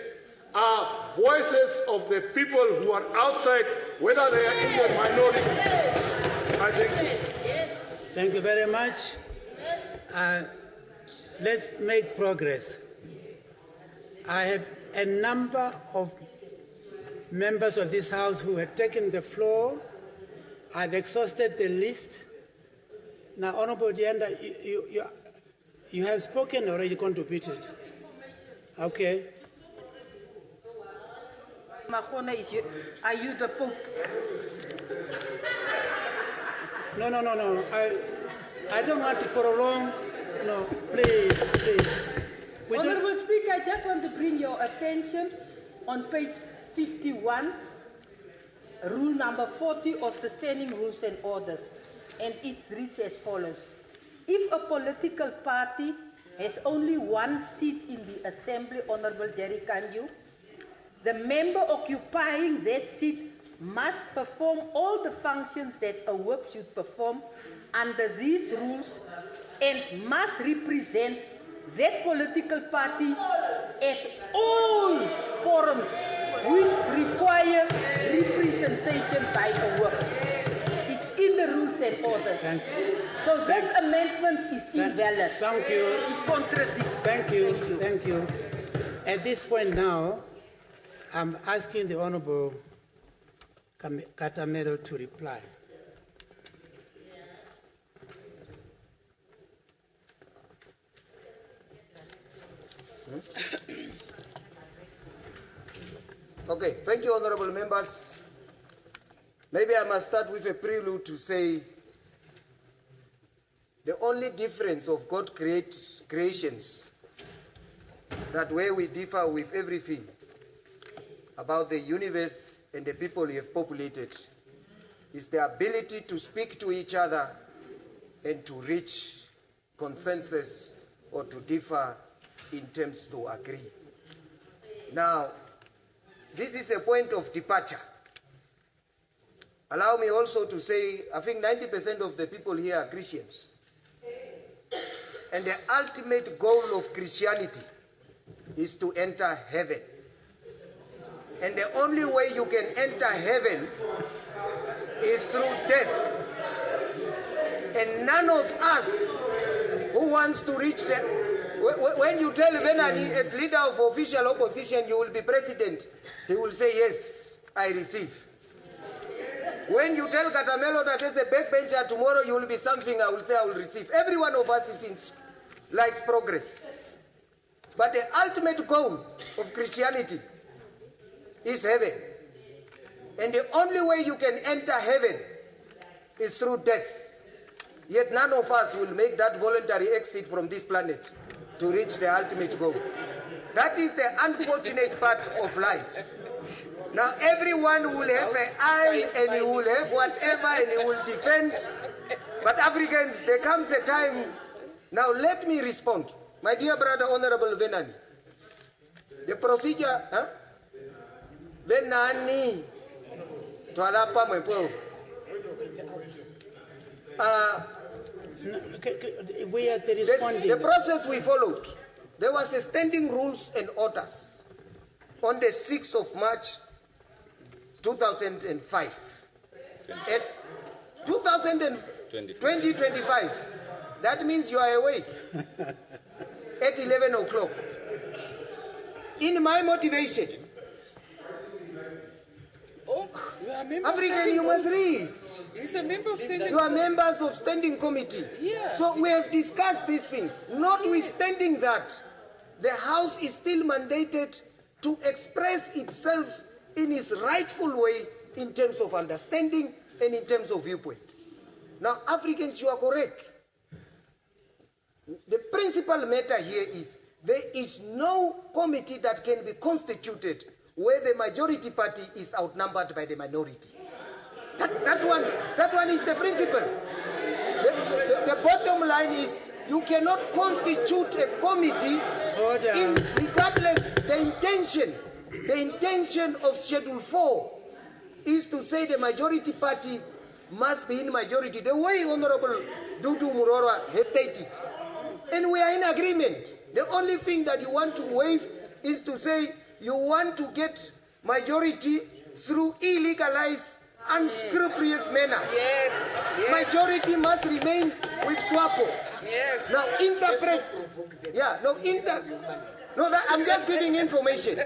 are voices of the people who are outside, whether they are in the minority. I thank you. Thank you very much. Let's make progress. I have a number of members of this House who have taken the floor. I've exhausted the list. Now, Honourable Dianda, you have spoken or you contributed? Okay. Mahona, are you the Pope? No. I don't want to prolong. No, please. Honourable Speaker, I just want to bring your attention on page 51, rule number 40 of the Standing Rules and Orders, and it reads as follows. If a political party has only one seat in the Assembly, Honourable Jerry Kanyu, the member occupying that seat must perform all the functions that a whip should perform under these rules and must represent that political party at all forums which require representation by a whip. It's in the rules and orders. So this amendment is invalid. Thank you. It contradicts. Thank you. At this point now, I'm asking the Honourable Katamero to reply. Okay, thank you, honourable members. Maybe I must start with a prelude to say the only difference of God's creations, that where we differ with everything about the universe and the people he has populated, is the ability to speak to each other and to reach consensus or to differ in terms to agree. Now, this is a point of departure. Allow me also to say, I think 90% of the people here are Christians. And the ultimate goal of Christianity is to enter heaven. And the only way you can enter heaven is through death. And none of us who wants to reach the... When you tell Venani as leader of official opposition you will be president, he will say, yes, I receive. When you tell Katamelo that as a backbencher tomorrow you will be something, I will say I will receive. Every one of us likes progress. But the ultimate goal of Christianity is heaven. And the only way you can enter heaven is through death. Yet none of us will make that voluntary exit from this planet to reach the ultimate goal. That is the unfortunate part of life. Now everyone will have an eye and he will have whatever and he will defend. But Africans, there comes a time. Now let me respond. My dear brother, Honorable Venani. The procedure, Venani, we are the responding. The process we followed, there was a standing rules and orders on the 6th of March 2005. At 2025, that means you are awake at 11 o'clock. In my motivation, African, you must read. He's a member of standing You are members of standing committee. Yeah. So we have discussed this thing. Notwithstanding that, the House is still mandated to express itself in its rightful way in terms of understanding and in terms of viewpoint. Now, Africans, you are correct. The principal matter here is there is no committee that can be constituted where the majority party is outnumbered by the minority. That one is the principle. The bottom line is you cannot constitute a committee regardless the intention of Schedule 4 is to say the majority party must be in majority, the way Honorable Dudu Murora has stated. And we are in agreement. The only thing that you want to waive is to say you want to get majority through illegalized, unscrupulous manners. Yes. Majority must remain with SWAPO. Yes. Now interpret. I'm just giving information.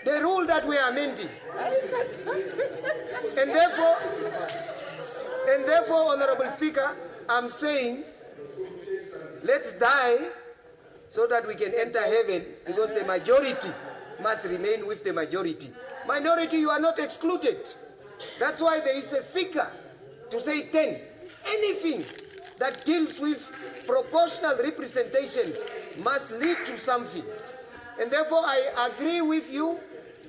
The rule that we are amending. And therefore, Honorable Speaker, I'm saying let's die so that we can enter heaven, because the majority must remain with the majority. Minority, you are not excluded. That's why there is a figure to say 10. Anything that deals with proportional representation must lead to something. And therefore, I agree with you,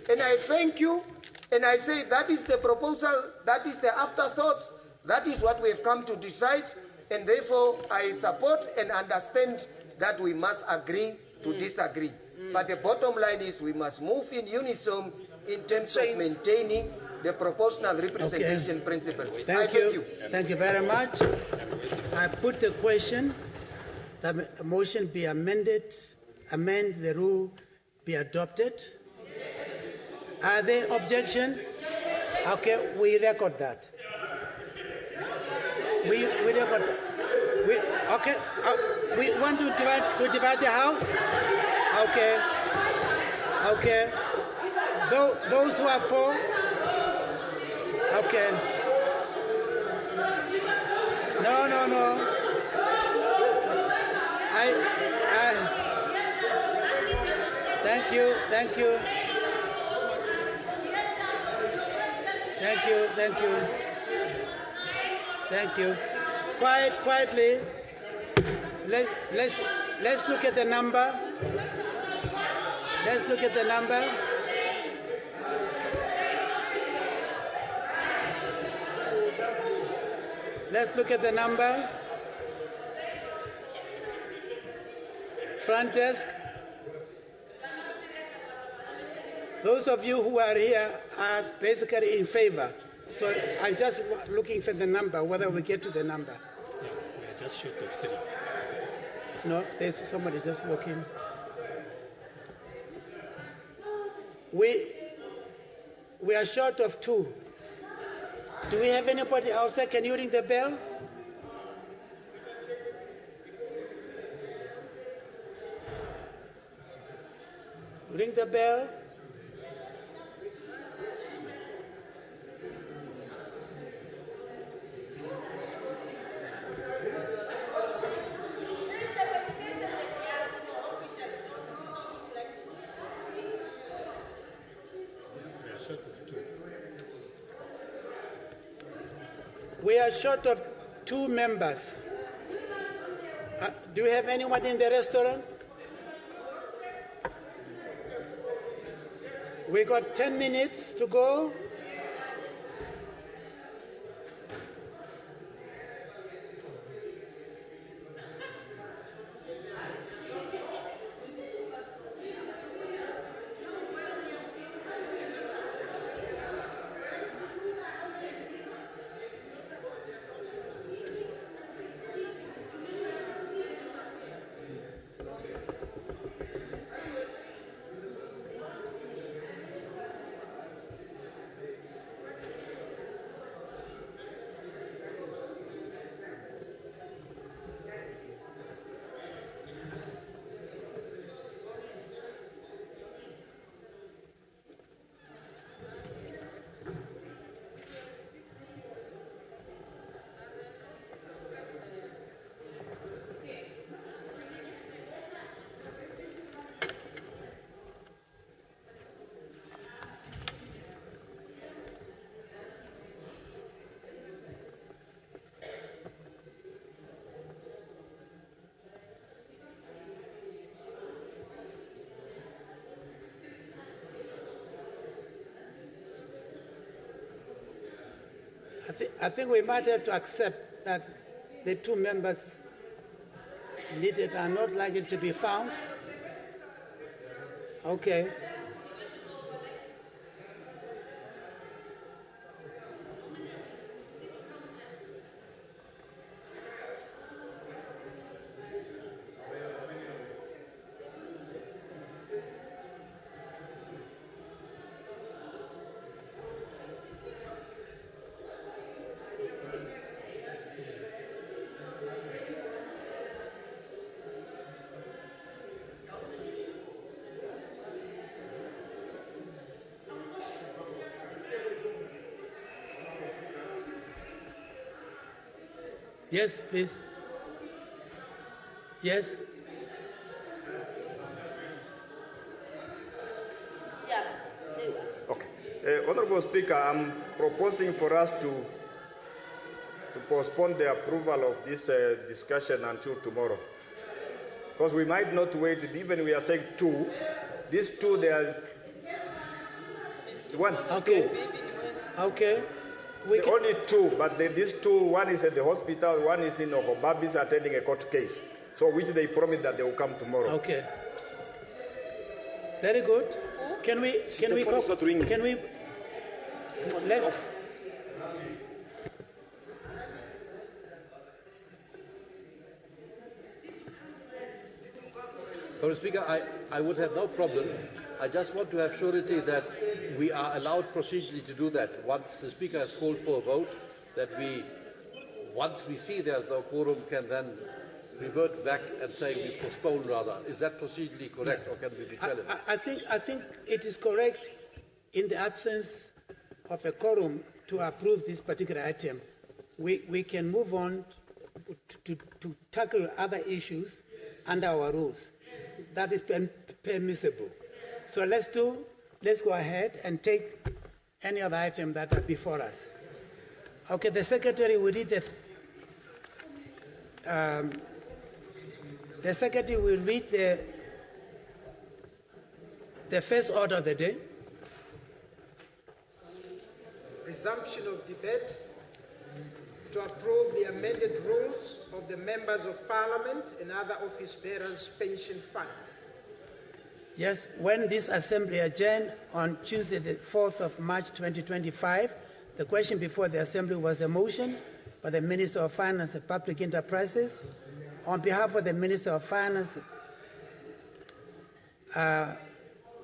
and I thank you, and I say that is the proposal, that is the afterthought, that is what we have come to decide, and therefore I support and understand that we must agree to disagree. But the bottom line is we must move in unison in terms of maintaining the proportional representation principle. Thank you. Thank you very much. I put the question that a motion be amend the rule be adopted. Are there objections? Okay, we record that. We record that. We want to divide the house? Okay. Those who are for? Okay. No. Thank you. Quietly. Let's look at the number. Let's look at the number. Let's look at the number. Front desk. Those of you who are here are basically in favor. So I'm just looking for the number, whether we get to the number. Yeah, just short of 3. No, there's somebody just walking. We are short of 2. Do we have anybody outside? Can you ring the bell? Ring the bell. We are short of 2 members. Do we have anyone in the restaurant? We got 10 minutes to go. I think we might have to accept that the 2 members needed are not likely to be found. Okay. Yes, please. Yes. Okay. Honorable Speaker, I'm proposing for us to postpone the approval of this discussion until tomorrow. Because we might not wait, even we are saying 2. These 2, they are... 1. Okay. 2. Okay. Only 2, but these 2, one is at the hospital, one is in Ohobabis attending a court case. So which they promise that they will come tomorrow. Okay. Very good. Can we let's Mr. Speaker, I would have no problem. I just want to have surety that we are allowed procedurally to do that. Once the Speaker has called for a vote, that we, once we see there's no quorum, can then revert back and say we postpone rather. Is that procedurally correct or can we be challenged? I think it is correct in the absence of a quorum to approve this particular item. We can move on to tackle other issues under our rules. That is permissible. So let's go ahead and take any other item that are before us. Okay, the Secretary will read the Secretary will read the first order of the day. Resumption of debate to approve the amended rules of the Members of Parliament and other office bearers pension fund. Yes, when this Assembly adjourned on Tuesday, the 4th of March 2025, the question before the Assembly was a motion by the Minister of Finance and Public Enterprises. On behalf of the Minister of Finance,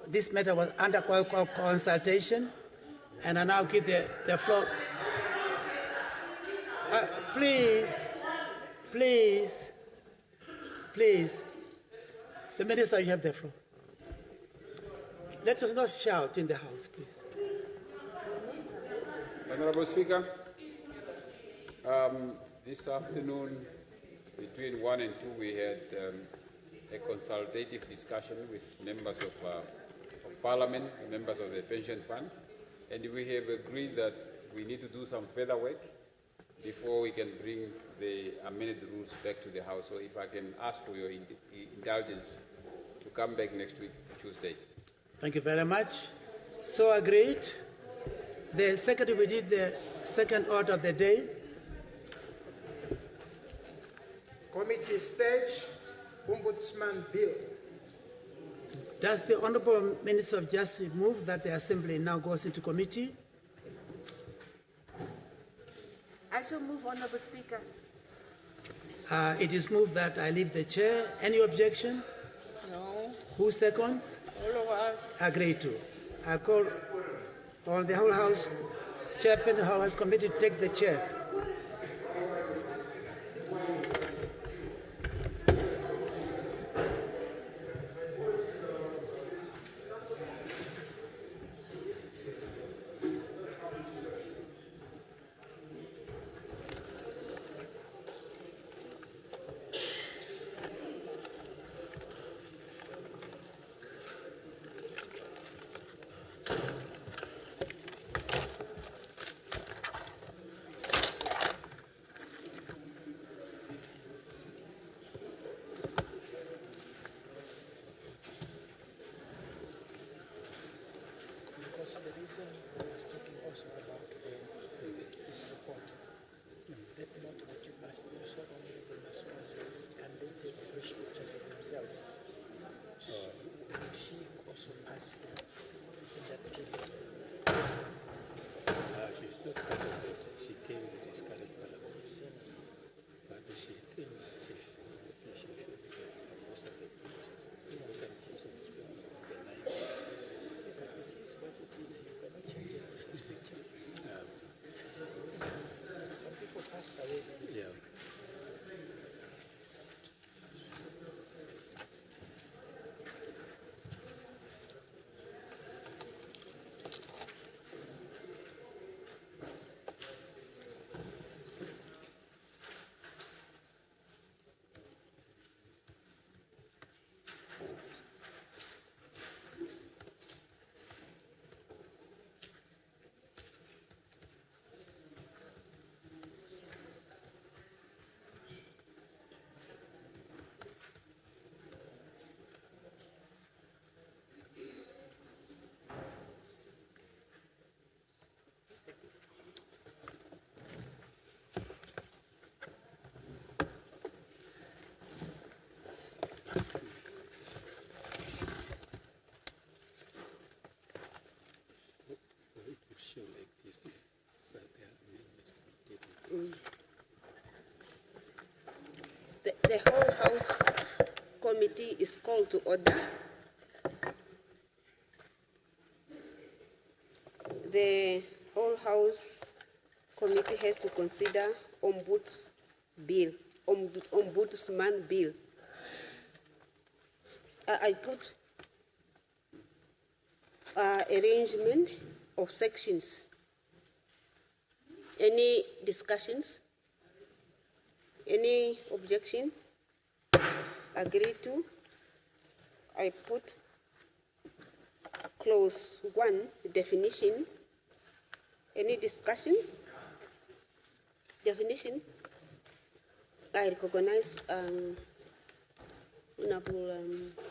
this matter was under consultation, and I now give the floor. Please. The Minister, you have the floor. Let us not shout in the House, please. Honorable Speaker, this afternoon, between 1 and 2, we had a consultative discussion with members of Parliament, members of the Pension Fund, and we have agreed that we need to do some further work before we can bring the amended rules back to the House. So if I can ask for your indulgence to come back next week, Tuesday. Thank you very much. So agreed. The Secretary will read the second order of the day. Committee stage, Ombudsman Bill. Does the Honourable Minister of Justice move that the Assembly now goes into committee? I shall move, Honourable Speaker. It is moved that I leave the chair. Any objection? No. Who seconds? All of us. Agreed to. I call on the whole House, Chairperson of the whole House Committee to take the chair. The whole House committee is called to order. The whole House committee has to consider Ombudsman Bill. I put arrangement of sections. Any discussions? Any objection? Agreed to. I put clause 1, definition. Any discussions? Definition. I recognize Honorable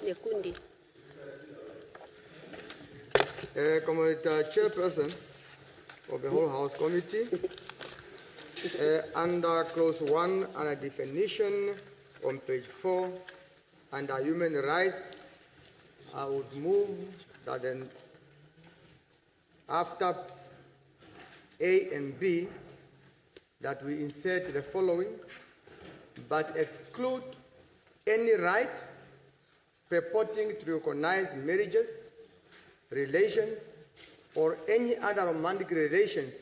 Nekundi. Committee Chairperson of the whole House Committee, under clause 1 and a definition on page 4 under human rights, I would move that then after A and B that we insert the following, but exclude any right purporting to recognize marriages, relations, or any other romantic relations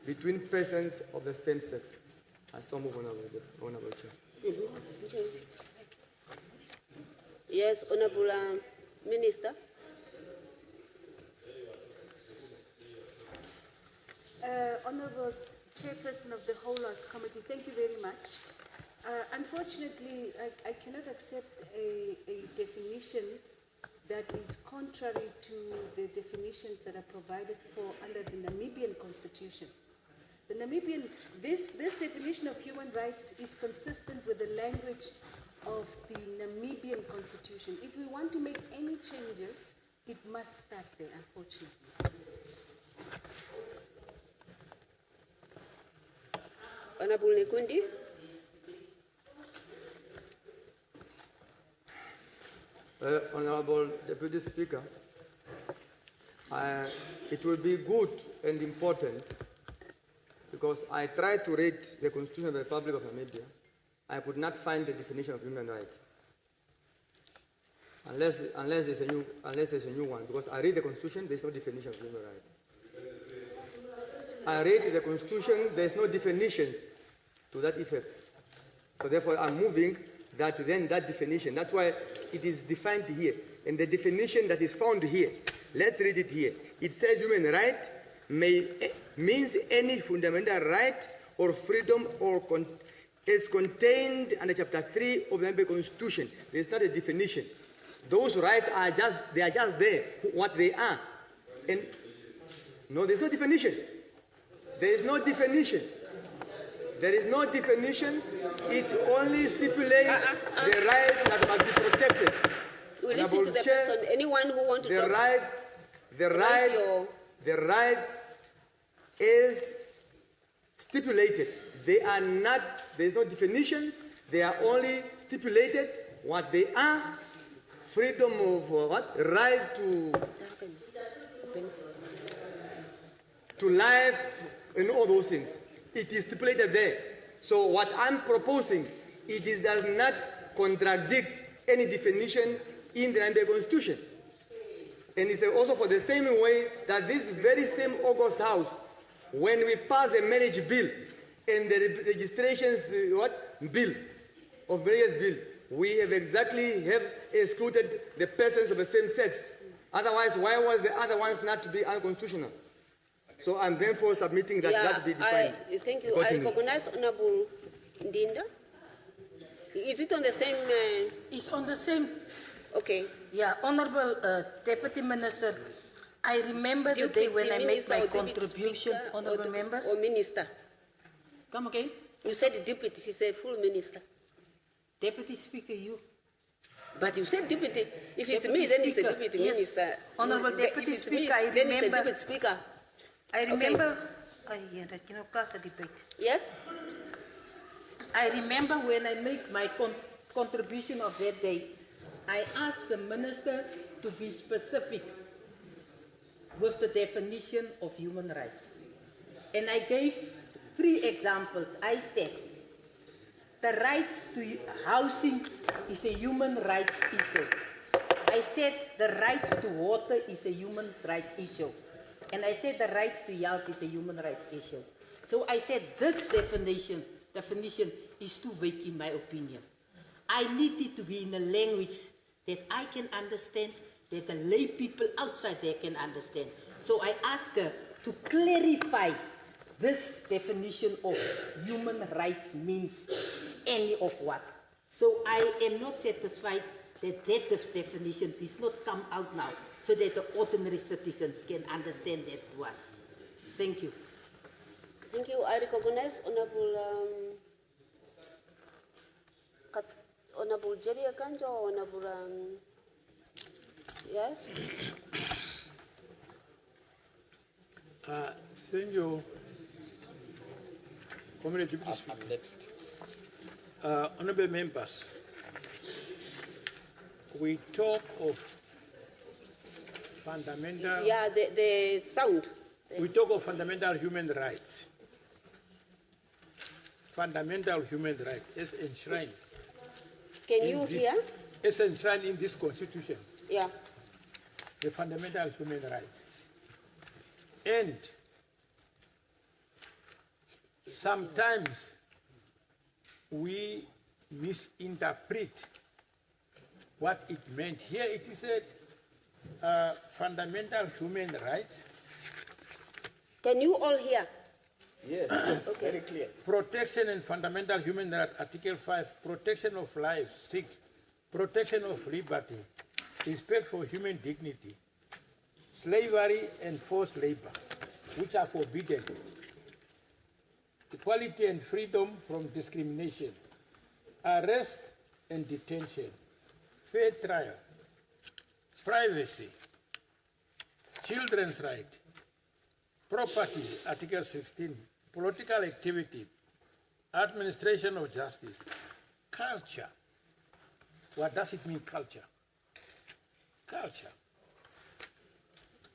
between persons of the same sex. I so move, Honorable Chair. Okay. Yes, Honorable Minister. Honorable Chairperson of the Whole House Committee, thank you very much. Unfortunately, I cannot accept a definition that is contrary to the definitions that are provided for under the Namibian Constitution. The Namibian, this definition of human rights is consistent with the language of the Namibian constitution. If we want to make any changes, it must start there, unfortunately. Honorable Nekundi. Honorable Deputy Speaker, it will be good and important because I tried to read the Constitution of the Republic of Namibia. I could not find the definition of human rights. Unless there's a new one, because I read the Constitution, there's no definition of human rights. I read the Constitution, there's no definitions to that effect. So therefore, I'm moving that definition. That's why it is defined here. And the definition that is found here, let's read it here. It says human right means any fundamental right or freedom is contained under Chapter 3 of the Namibian Constitution. There's not a definition. Those rights are just there, what they are. And no, there's no definition. There is no definition. There is no definition. It only stipulates the rights that must be protected. We listen to the person. Anyone who wants to talk. The rights is stipulated. They are not, there is no definitions. They are only stipulated what they are. Freedom of what? Right to life and all those things. It is stipulated there. So what I'm proposing, does not contradict any definition in the Namibian Constitution. And it's also for the same way that this very same August House, when we passed the marriage bill and the registrations bill of various bills, we have excluded the persons of the same sex. Otherwise, why was the other ones not to be unconstitutional? So I'm therefore submitting that that be defined. Thank you. I recognize Honorable Ndinda. Is it on the same? It's on the same. Okay. Yeah, Honorable Deputy Minister, I remember the day when I made my contribution, Honorable members. Or Minister? Come again? You said deputy, she said full minister. Deputy Speaker, you. But you said deputy. If it's me, then it's a deputy minister. Honorable Deputy Speaker, I then it's a remember. deputy speaker. I remember. Yes? I remember when I made my contribution of that day, I asked the minister to be specific with the definition of human rights. And I gave 3 examples. I said, the right to housing is a human rights issue. I said the right to water is a human rights issue. And I said the right to health is a human rights issue. So I said this definition is too vague in my opinion. I need it to be in a language that I can understand, that the lay people outside there can understand. So I asked her to clarify this definition of human rights means any of what. So I am not satisfied that that definition does not come out now so that the ordinary citizens can understand that one. Thank you. Thank you. I recognize Honorable Jerry Akanjo, Honorable, yes? Thank you, Comrade Deputy Speaker. Next. Honorable members, we talk of fundamental... Yeah, the sound. We talk of fundamental human rights. Fundamental human rights is enshrined. Can you hear? It's enshrined in this Constitution. Yeah. The fundamental human rights. And sometimes we misinterpret what it meant. Here it is said fundamental human rights. Can you all hear? Yes, okay. Very clear. Protection and fundamental human rights, Article 5, protection of life, 6, protection of liberty, respect for human dignity, slavery and forced labor, which are forbidden. equality and freedom from discrimination, arrest and detention, fair trial, privacy, children's right, property, Article 16, political activity, administration of justice, culture. What does it mean, culture? Culture.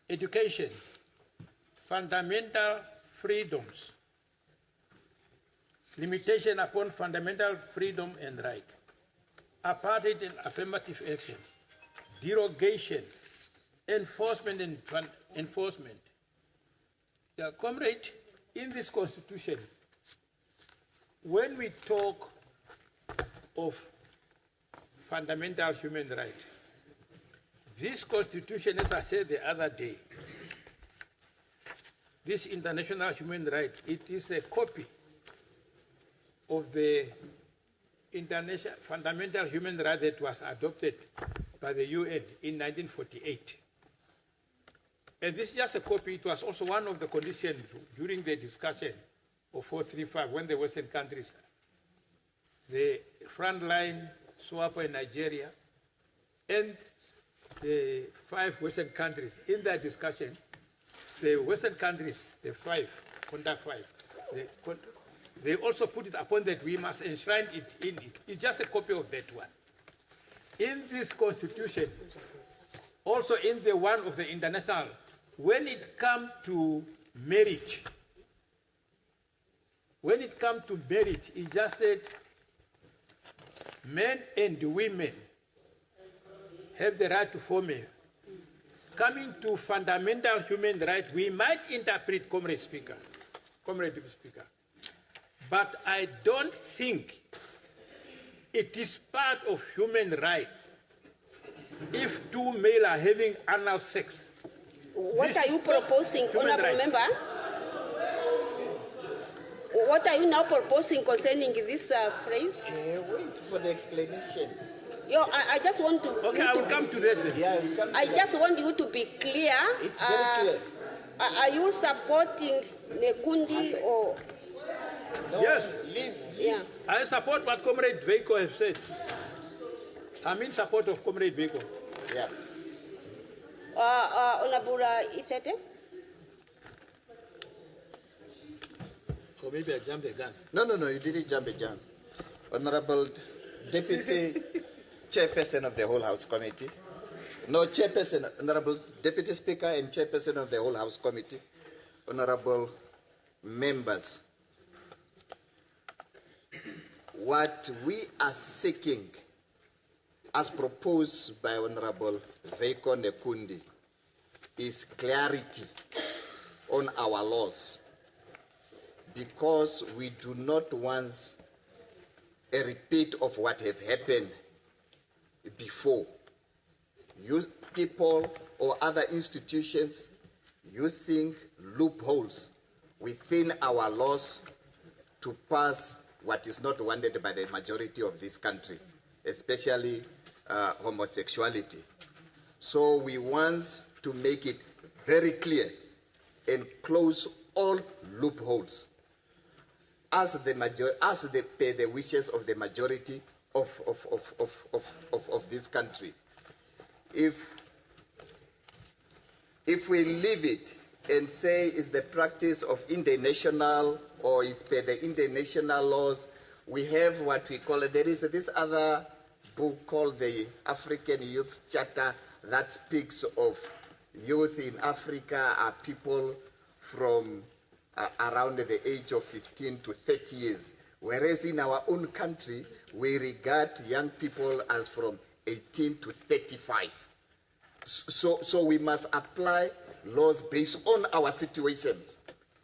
Education, fundamental freedoms, limitation upon fundamental freedom and right, apartheid and affirmative action, derogation, enforcement and enforcement. Comrade, in this constitution, when we talk of fundamental human rights, this constitution, as I said the other day, this international human rights, it is a copy of the international fundamental human right that was adopted by the UN in 1948. And this is just a copy. It was also one of the conditions during the discussion of 435 when the Western countries, the front line, SWAPO and Nigeria, and the 5 Western countries, in that discussion, the Western countries, the 5, conduct 5, they also put it upon that we must enshrine it in it. It's just a copy of that one. In this constitution, also in the one of the international, when it comes to marriage, it just said men and women have the right to form a. Coming to fundamental human rights, we might interpret, Comrade Speaker, but I don't think it is part of human rights if 2 males are having anal sex. What are you proposing, Honourable Member? What are you now proposing concerning this phrase? Wait for the explanation. I just want to. Okay, I will come to that. Yeah, I just want you to be clear. It's very clear. Are you supporting Nekundi or? No, yes. Leave. Yeah. I support what Comrade Veiko has said. I'm in support of Comrade Veiko. Yeah. Honourable Itete? Or maybe I jumped the gun. No, you didn't jump the gun. Honourable Deputy Chairperson of the Whole House Committee. No, Chairperson, Honourable Deputy Speaker and Chairperson of the Whole House Committee. Honourable Members. What we are seeking, as proposed by Honourable Veiko Nekundi, is clarity on our laws, because we do not want a repeat of what have happened before. You people or other institutions using loopholes within our laws to pass what is not wanted by the majority of this country, especially homosexuality. So we want to make it very clear and close all loopholes as the wishes of the majority of this country. If we leave it and say it's the practice of international or it's per the international laws, we have what we call it. There is this other book called the African Youth Charter that speaks of youth in Africa are people from around the age of 15 to 30 years, whereas in our own country, we regard young people as from 18 to 35. So we must apply laws based on our situation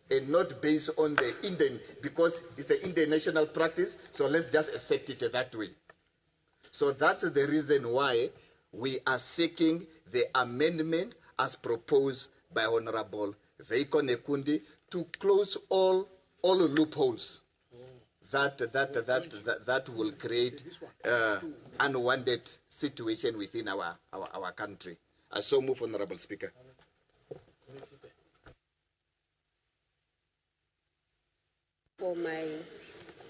and not based on the Indian, because it's an international practice, so let's just accept it that way. So that's the reason why we are seeking the amendment as proposed by Honourable Veiko Nekundi to close all loopholes that will create unwanted situation within our country. I so move, Honourable Speaker. for my...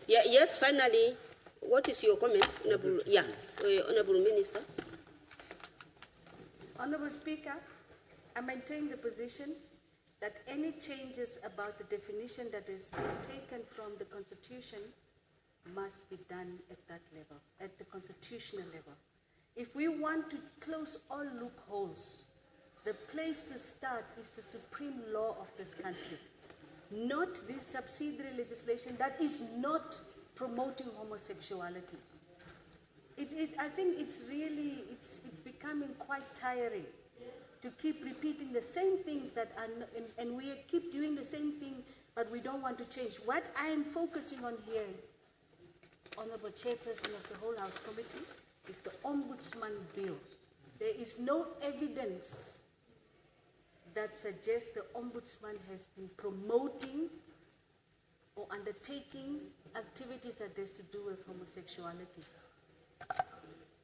Yeah, yes, finally, what is your comment, Honorable, Honorable Minister? Honorable Speaker, I maintain the position that any changes about the definition that has been taken from the Constitution must be done at that level, at the constitutional level. If we want to close all loopholes, the place to start is the supreme law of this country, not this subsidiary legislation that is not promoting homosexuality. I think it's really, it's becoming quite tiring to keep repeating the same things that are, and we keep doing the same thing, but we don't want to change. What I am focusing on here, Honorable Chairperson of the Whole House Committee, is the Ombudsman Bill. There is no evidence that suggests the Ombudsman has been promoting or undertaking activities that has to do with homosexuality.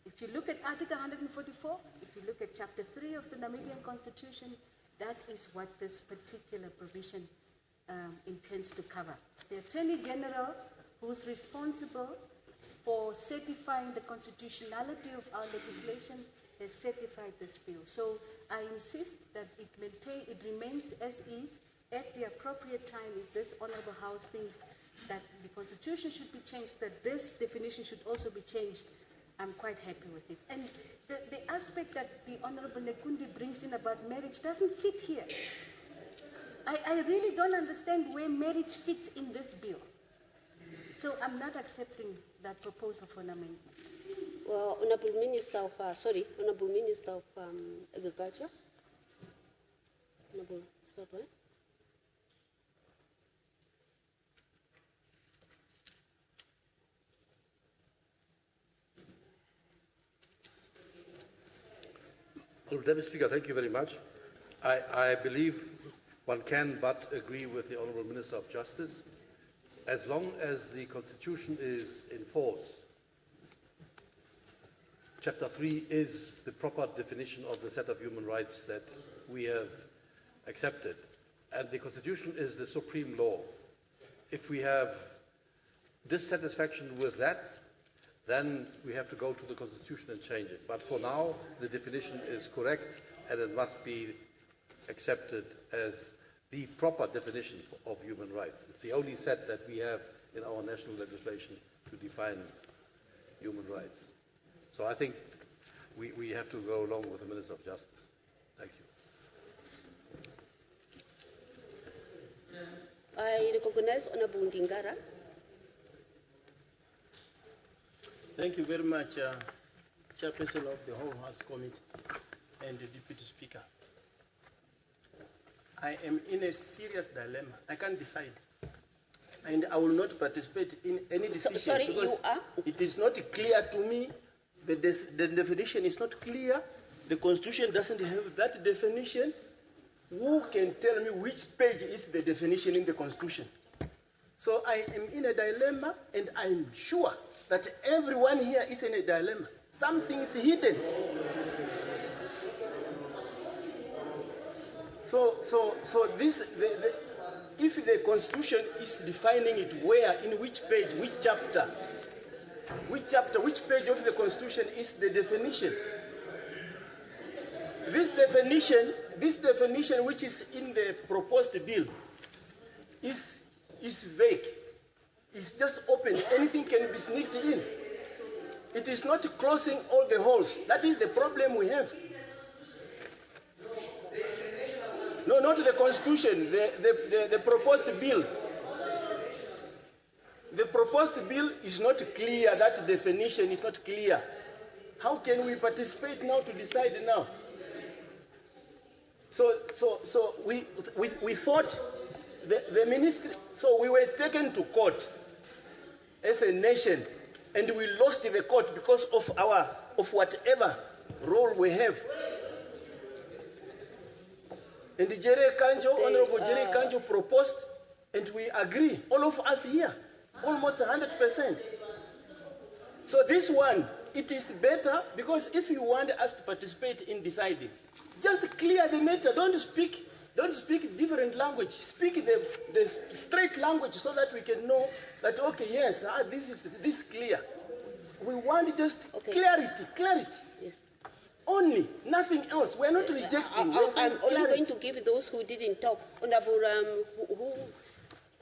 If you look at Article 144, if you look at Chapter 3 of the Namibian Constitution, that is what this particular provision intends to cover. The Attorney General, who's responsible for certifying the constitutionality of our legislation, has certified this bill. So I insist that it remains as is at the appropriate time. If this Honourable House thinks that the Constitution should be changed, that this definition should also be changed, I'm quite happy with it. And the aspect that the Honourable Nekundi brings in about marriage doesn't fit here. I really don't understand where marriage fits in this bill. So I'm not accepting that proposal for an amendment. Well, Honourable Minister of, Honourable Minister of Agriculture. Honourable Minister. Mr. Speaker, thank you very much. I believe one can but agree with the Honourable Minister of Justice. As long as the Constitution is in force, Chapter 3 is the proper definition of the set of human rights that we have accepted. And the Constitution is the supreme law. If we have dissatisfaction with that, then we have to go to the Constitution and change it. But for now, the definition is correct, and it must be accepted as the proper definition of human rights. It's the only set that we have in our national legislation to define human rights. So I think we have to go along with the Minister of Justice. Thank you. I recognize Honourable Ndingara. Thank you very much, Chairperson of the Whole House Committee and the Deputy Speaker. I am in a serious dilemma. I can't decide. And I will not participate in any decision sorry, because you are? it is not clear to me. The definition is not clear. The Constitution doesn't have that definition. Who can tell me which page is the definition in the Constitution? So I am in a dilemma, and I'm sure that everyone here is in a dilemma. Something is hidden. So if the Constitution is defining it where, in which page, which chapter, which page of the Constitution is the definition? This definition which is in the proposed bill is vague. It's just open. Anything can be sneaked in. It is not closing all the holes. That is the problem we have. No, not the Constitution, the proposed bill. The proposed bill is not clear. That definition is not clear. How can we participate now to decide now? So we thought the ministry, so we were taken to court as a nation, and we lost the court because of whatever role we have. And Honorable Jerry Kanjo proposed, and we agree, all of us here, almost 100%. So this one, it is better, because if you want us to participate in deciding, just clear the matter. Don't speak Don't speak different language. Speak the straight language so that we can know that, okay, yes, this is clear. We want just clarity. Yes. Only, nothing else. We're not rejecting. I'm only going to give those who didn't talk. Honorable,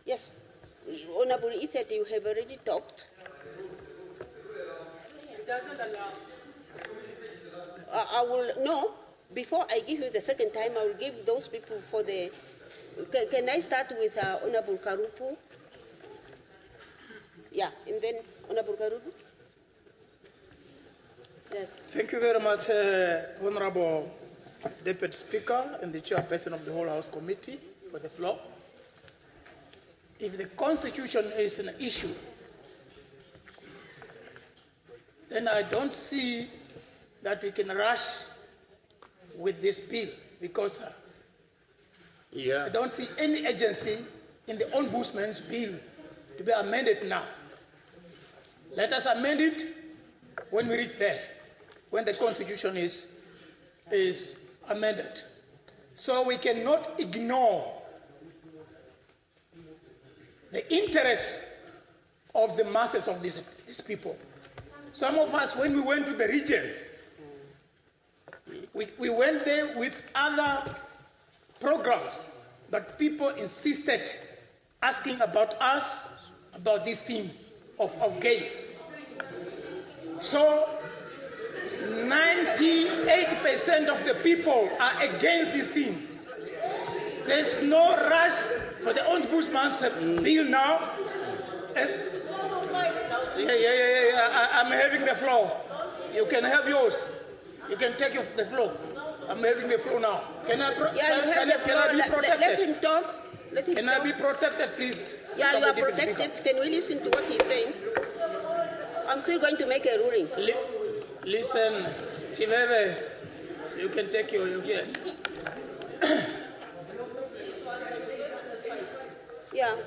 yes, Honorable Ethan, you have already talked. It doesn't allow. I will, no, before I give you the second time, I will give those people for the, can I start with Honorable Karupu? Yeah, and then Honorable Karupu? Yes. Thank you very much, Honorable Deputy Speaker and the Chairperson of the Whole House Committee for the floor. If the Constitution is an issue, then I don't see that we can rush with this bill because I don't see any agency in the Ombudsman's bill to be amended now. Let us amend it when we reach there, when the Constitution is amended. So we cannot ignore the interest of the masses of these people. Some of us, when we went to the regions, we went there with other programs, but people insisted asking about us, about this thing of gays. So 98% of the people are against this thing. There's no rush for the Ombudsman's bill now. I'm having the floor. You can have yours. You can take the floor. I'm having the floor now. Can I be protected? Let him talk. Can I be protected, please? Yeah, you are protected. Can we listen to what he's saying? I'm still going to make a ruling. Listen, Chiveve, you can take your Yeah.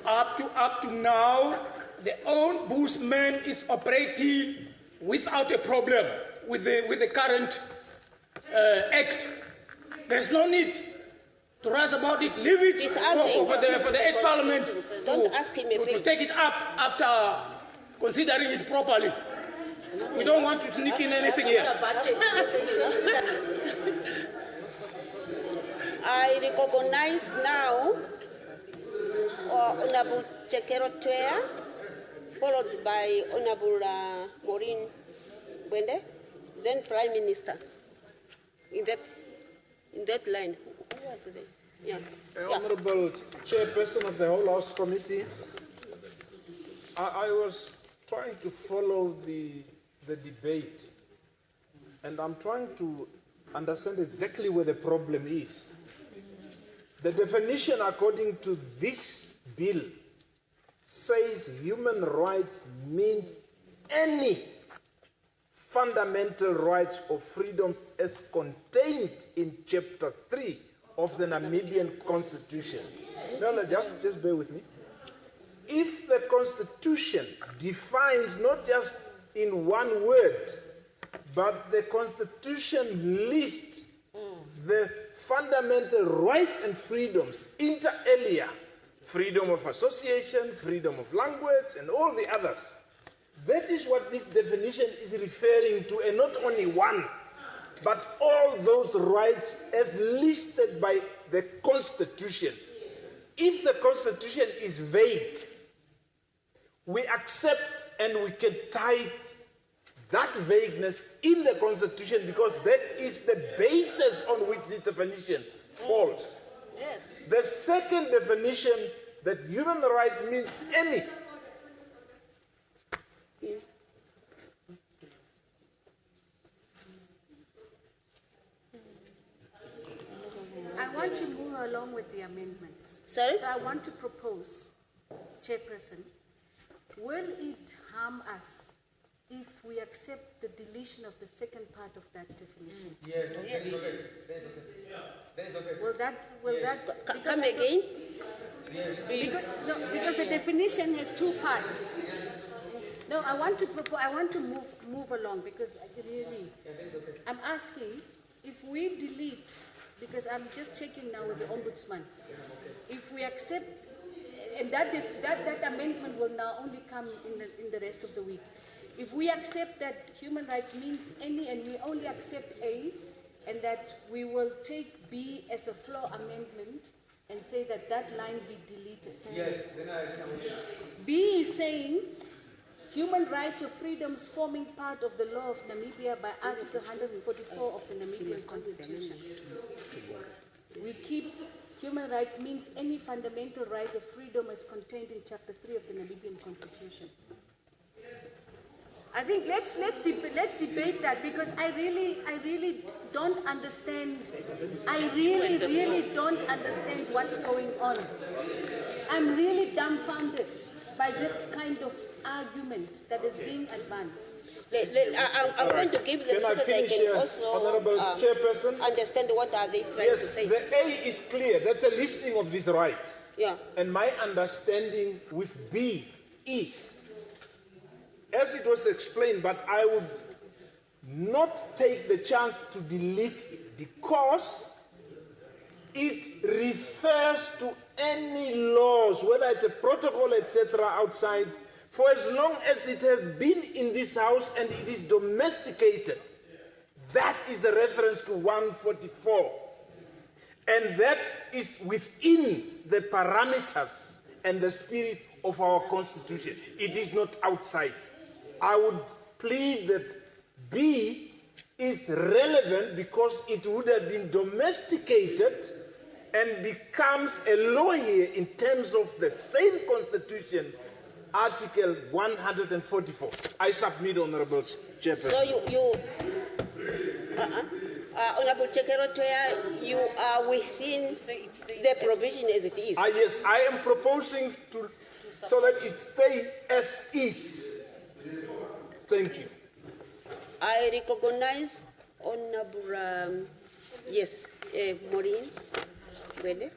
Up to now, the Ombudsman is operating without a problem with the current act. There's no need to rush about it. Leave it for the 8th Parliament to take it up after considering it properly. We don't want to sneak in anything here. I recognize now Honorable Chekero Twea, followed by Honorable Maureen Bwende, then Prime Minister. In that line. Who was there? Yeah. Honorable Chairperson of the Whole House Committee, I was trying to follow the debate, and I'm trying to understand exactly where the problem is. The definition according to this bill says human rights means any fundamental rights or freedoms as contained in Chapter 3 of the Namibian Constitution. No, just bear with me. If the Constitution defines not just in one word, but the Constitution lists the fundamental rights and freedoms inter alia, freedom of association, freedom of language, and all the others. That is what this definition is referring to, and not only one, but all those rights as listed by the Constitution. If the Constitution is vague, we accept and we can tie that vagueness in the Constitution because that is the basis on which the definition falls. Yes. The second definition, that human rights means any. I want to move along with the amendments. Sorry? So I want to propose, Chairperson, will it harm us if we accept the deletion of the second part of that definition? Yes, that is okay. That is okay. Will that come again? Yes. Because the definition has two parts. No, I want to move along because I'm asking if we delete because I'm just checking now with the Ombudsman. If we accept, and that amendment will now only come in the rest of the week. If we accept that human rights means any, and we only accept A, and that we will take B as a floor amendment and say that that line be deleted. Yes, then I can. B is saying human rights or freedoms forming part of the law of Namibia by Article 144 of the Namibian Constitution. We keep human rights means any fundamental right or freedom as contained in Chapter 3 of the Namibian Constitution. I think let's debate that, because I really don't understand. I really don't understand what's going on. I'm really dumbfounded by this kind of argument that is being advanced. I'm going to give them so that they can Honorable Chairperson? understand what are they trying to say. The A is clear. That's a listing of these rights. Yeah. And my understanding with B is, as it was explained, but I would not take the chance to delete it because it refers to any laws, whether it's a protocol, etc., outside, for as long as it has been in this house and it is domesticated. That is the reference to 144. And that is within the parameters and the spirit of our Constitution. It is not outside. I would plead that B is relevant because it would have been domesticated and becomes a law here in terms of the same Constitution, Article 144. I submit, Honorable Chairperson. So Honorable Chekero, you are within the provision as it is. Yes, I am proposing so that it stays as is. Thank you. I recognize Honorable, Maureen Gwede.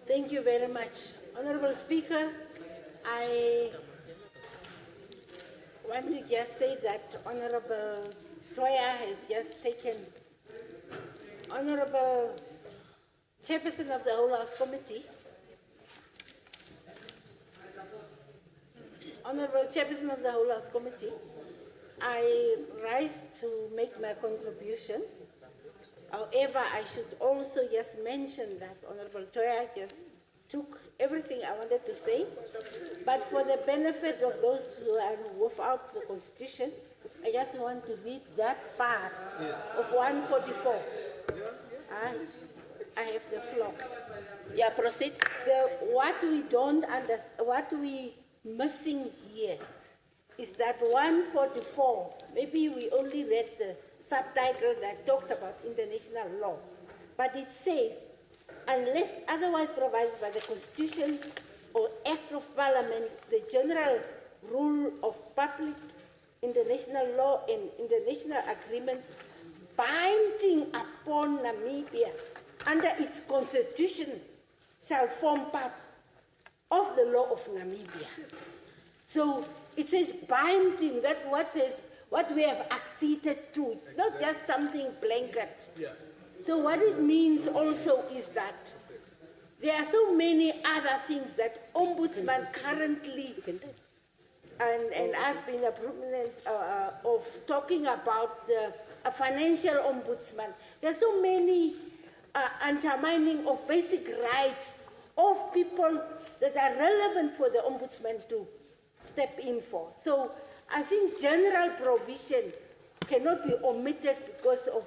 Thank you very much. Honorable Speaker, I want to just say that Honorable Toya has just taken, Honorable Chairperson of the Whole House Committee, Honorable Chairperson of the Whole House Committee, I rise to make my contribution. However, I should also just mention that Honorable Toya just took everything I wanted to say, but for the benefit of those who are without the Constitution, I just want to read that part of 144. I have the floor. Yeah, proceed. What we don't understand, what we missing here is that 144, maybe we only read the subtitle that talks about international law, but it says, unless otherwise provided by the Constitution or Act of Parliament, the general rule of public international law and international agreements binding upon Namibia under its Constitution shall form part of the law of Namibia. So it says binding, that what we have acceded to, not just something blanket. Yeah. So what it means also is that there are so many other things that Ombudsman currently, and I've been a proponent of talking about a financial ombudsman. There are so many undermining of basic rights of people that are relevant for the ombudsman to step in for. So I think general provision cannot be omitted because of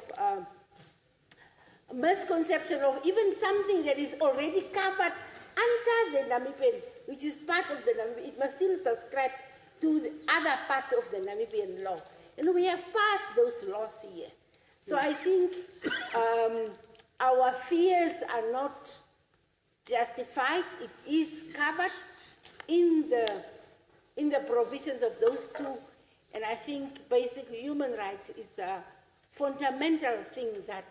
misconception of even something that is already covered under the Namibian, which is part of the Namibian. It must still subscribe to the other parts of the Namibian law. And we have passed those laws here. So I think our fears are not justified. It is covered in the provisions of those two. And I think basically human rights is a fundamental thing that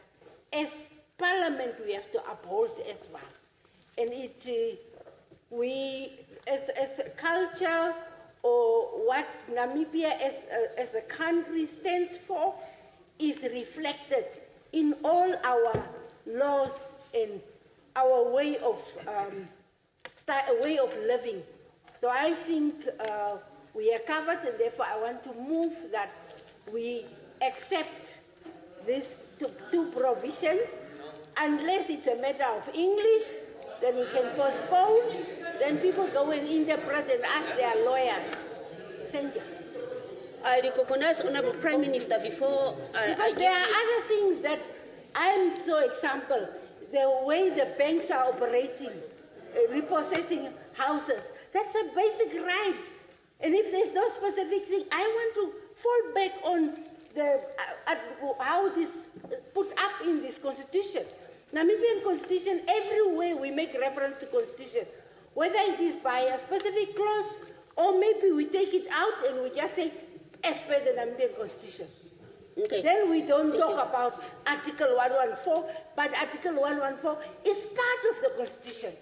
as Parliament we have to uphold as well. And we, as a culture, or what Namibia as a country stands for, is reflected in all our laws and our way of living. So I think we are covered, and therefore I want to move that we accept these two provisions. Unless it's a matter of English, then we can postpone, then people go and interpret and ask their lawyers. Thank you. I recognize Honorable Prime Minister before because there are other things that example, the way the banks are operating, repossessing houses, that's a basic right. And if there's no specific thing, I want to fall back on how this put up in this constitution. Namibian constitution, everywhere we make reference to constitution, whether it is by a specific clause or maybe we take it out and we just say, as per the Namibian constitution. Okay. Then we don't talk about Article 114, but Article 114 is part of the constitution.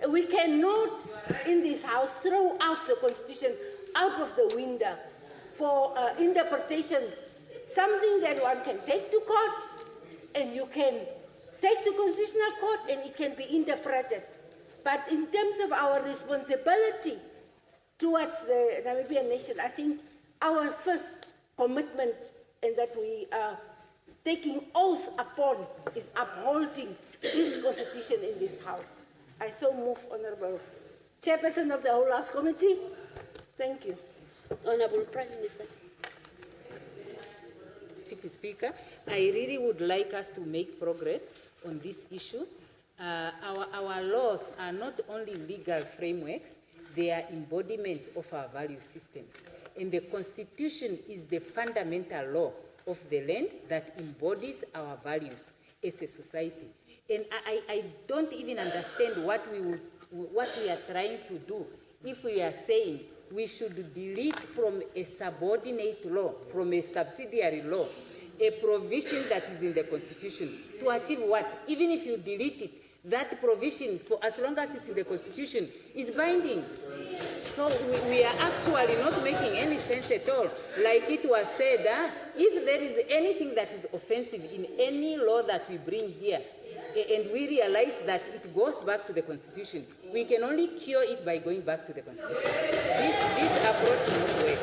We cannot, in this house, throw out the constitution out of the window for interpretation, something that one can take to court, and you can take to constitutional court, and it can be interpreted. But in terms of our responsibility towards the Namibian nation, I think our first commitment, and that we are taking oath upon, is upholding this constitution in this house. I so move, Honourable Chairperson of the Whole House Committee. Thank you. Honourable Prime Minister. Deputy Speaker, I really would like us to make progress on this issue. Our laws are not only legal frameworks, they are embodiment of our value systems. And the Constitution is the fundamental law of the land that embodies our values as a society. And I don't even understand what we are trying to do if we are saying we should delete from a subordinate law, from a subsidiary law, a provision that is in the Constitution. To achieve what? Even if you delete it, that provision, for as long as it's in the Constitution, is binding. So we are actually not making any sense at all. Like it was said, if there is anything that is offensive in any law that we bring here, and we realize that it goes back to the Constitution, we can only cure it by going back to the Constitution. This approach will not work.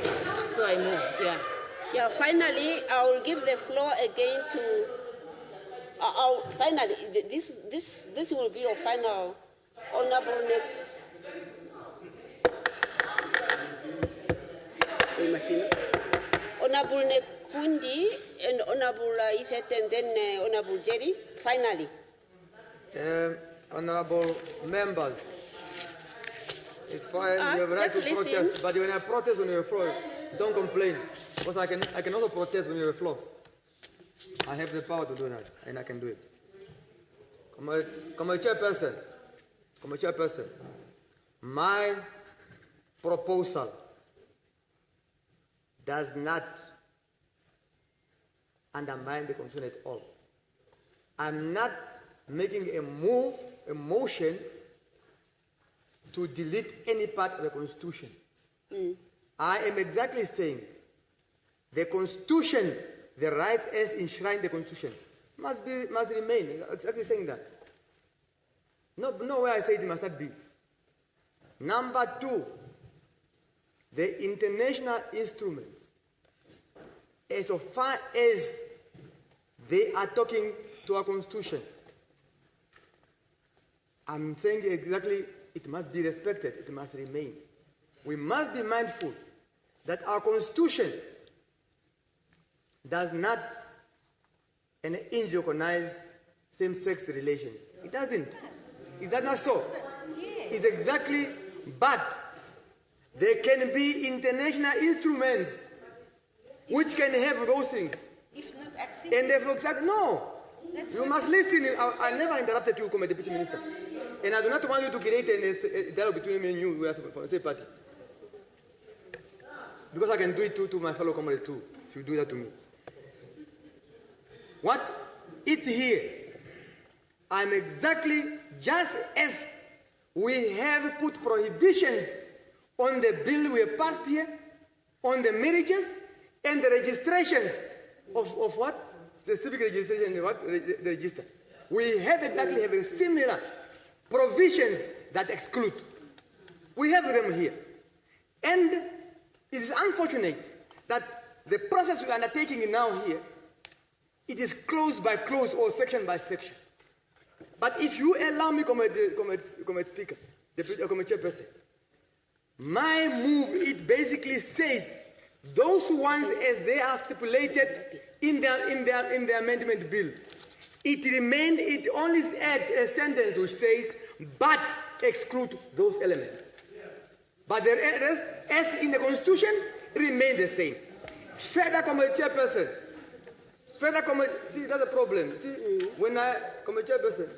So I move, yeah. Yeah, finally, I will give the floor again to, finally, this will be your final, Honourable Honourable Nekundi and Honourable Ifet, and then Honourable Jerry, finally. Honourable members, it's fine, you have right to protest, but when I protest on your floor, don't complain, because I can also protest on your floor. I have the power to do that, and I can do it. Come chairperson, my proposal does not undermine the Constitution at all. I'm not making a motion to delete any part of the Constitution. I am exactly saying the Constitution, the right as enshrined in the Constitution, must remain. Exactly saying that. No way I say it must not be. Number two, the international instruments, as far as they are talking to our Constitution, I'm saying exactly it must be respected, it must remain. We must be mindful that our Constitution does not recognize same-sex relations. It doesn't. Is that not so? It's exactly, but there can be international instruments which can have those things. And they no. You must listen. I never interrupted you, Committee Deputy Minister. And I do not want you to create a dialogue between me and you. We are from the same party. Because I can do it to my fellow comrade too, if you do that to me. What? It's here. I'm exactly just as we have put prohibitions on the bill we have passed here, on the marriages and the registrations of what? The civic registration and what? The register. We have exactly have a similar provisions that exclude. We have them here. And it is unfortunate that the process we are undertaking now here, it is clause by clause or section by section. But if you allow me, Comrade Speaker, Deputy Chairperson, my move, it basically says those ones as they are stipulated in the amendment bill. It only adds a sentence which says, but exclude those elements. But the rest, as in the Constitution, remain the same. Further, Comrade Chairperson, see, that's a problem. See, when Comrade Chairperson,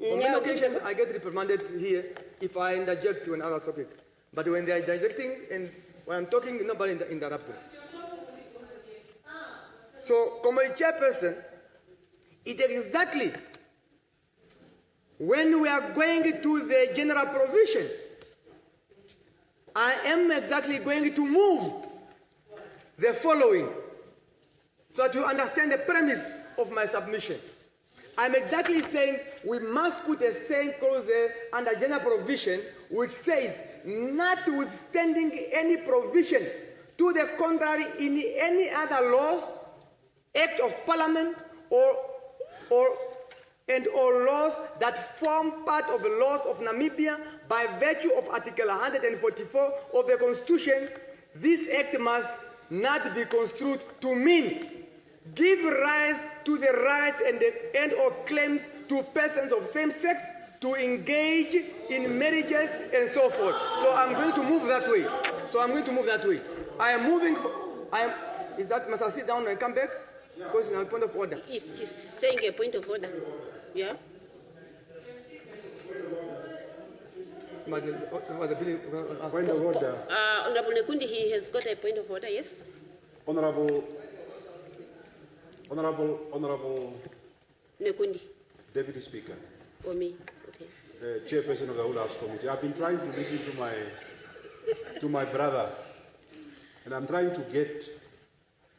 on many occasions I get reprimanded here if I interject to another topic. But when they are interjecting and when I'm talking, nobody interrupts me. So, Comrade Chairperson, it is exactly when we are going to the general provision, I am exactly going to move the following so that you understand the premise of my submission. I'm exactly saying we must put a same clause there under general provision which says, notwithstanding any provision to the contrary in any other laws, act of parliament, or laws that form part of the laws of Namibia by virtue of Article 144 of the Constitution, this act must not be construed to mean give rise to the rights and or claims to persons of same sex to engage in marriages and so forth. So I'm going to move that way. I am moving. Is that, must I sit down and come back? Because it's a point of order. He's saying a point of order. Yeah? Point of order. Honorable Nekundi, he has got a point of order, yes? Honorable Nekundi. Deputy Speaker. Or me, okay. Chairperson of the Whole House Committee. I've been trying to listen to my brother, and I'm trying to get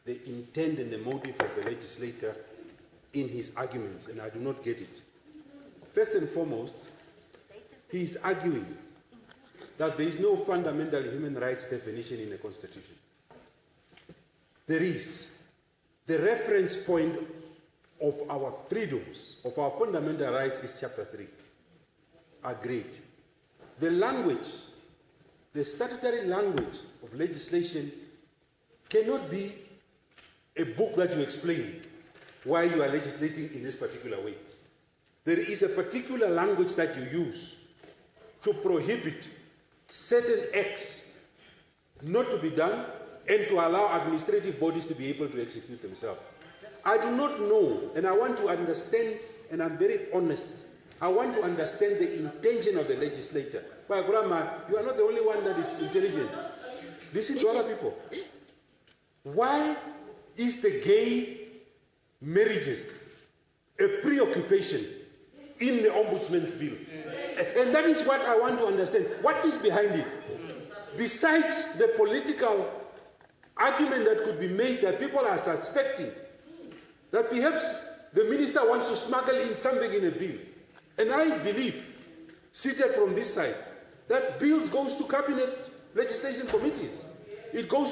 the intent and the motive of the legislator in his arguments, and I do not get it. First and foremost, he is arguing that there is no fundamental human rights definition in the Constitution. There is. The reference point of our freedoms, of our fundamental rights, is Chapter 3. Agreed. The language, the statutory language of legislation cannot be a book that you explain why you are legislating in this particular way. There is a particular language that you use to prohibit certain acts not to be done and to allow administrative bodies to be able to execute themselves. I do not know, and I want to understand, and I'm very honest, I want to understand the intention of the legislator. Well, Grandma, you are not the only one that is intelligent. Listen to other people. Why is the gay marriages a preoccupation in the Ombudsman Bill? And that is what I want to understand. What is behind it? Besides the political argument that could be made that people are suspecting that perhaps the minister wants to smuggle in something in a bill. And I believe, seated from this side, that bills goes to cabinet legislation committees. It goes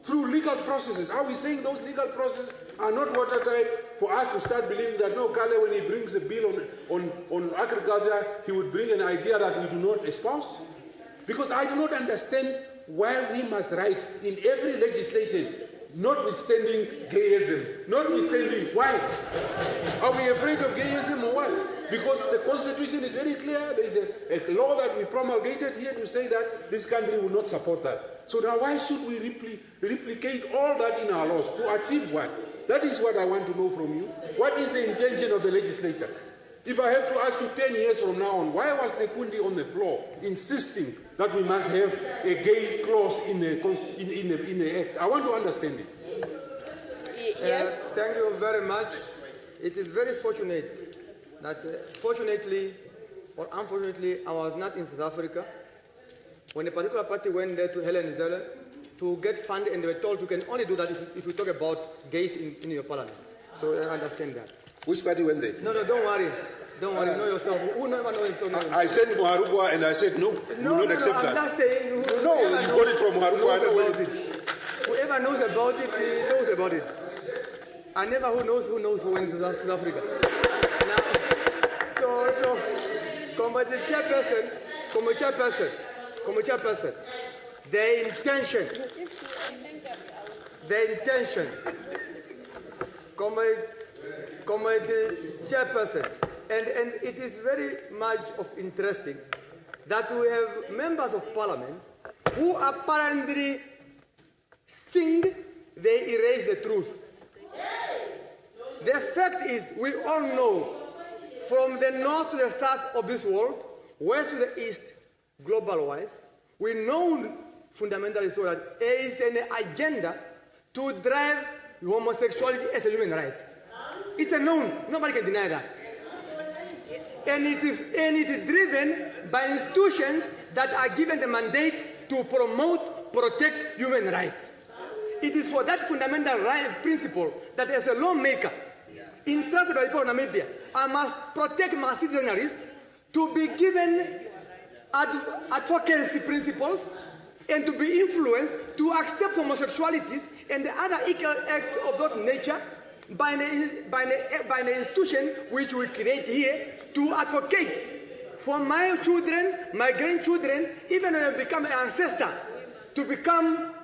through legal processes. Are we saying those legal processes are not watertight for us to start believing that no, Kale, when he brings a bill on agriculture, he would bring an idea that we do not espouse? Because I do not understand why we must write in every legislation, notwithstanding gayism. Notwithstanding, why? Are we afraid of gayism or what? Because the Constitution is very clear. There is a law that we promulgated here to say that this country will not support that. So now why should we replicate all that in our laws? To achieve what? That is what I want to know from you. What is the intention of the legislator? If I have to ask you 10 years from now on, why was Nekundi on the floor insisting that we must have a gay clause in the Act? I want to understand it. Yes. Thank you very much. It is very fortunate that, fortunately, Well, unfortunately, I was not in South Africa. When a particular party went there to Helen Zeller to get funded, and they were told you can only do that if you talk about gays in your parliament. So I understand that. Which party went there? No, don't worry. Don't worry, know yourself. Who never knows himself? I said Muharubwa and I said no, we will not accept that. I'm not saying. No, you got it from Muharubwa. Whoever knows about it, he knows about it. And never who knows who went to South Africa. Now, so, come the chairperson, their intention, come the chairperson. And it is very much of interesting that we have members of parliament who apparently think they erase the truth. The fact is, we all know, from the north to the south of this world, west to the east, global-wise, we know fundamentally so that there is an agenda to drive homosexuality as a human right. It's a known. Nobody can deny that. And it is driven by institutions that are given the mandate to promote, protect human rights. It is for that fundamental right principle that as a lawmaker, interested by the people of Namibia, I must protect my citizenry to be given advocacy principles and to be influenced to accept homosexualities and the other equal acts of that nature by an institution which we create here to advocate for my children, my grandchildren, even when I become an ancestor, to become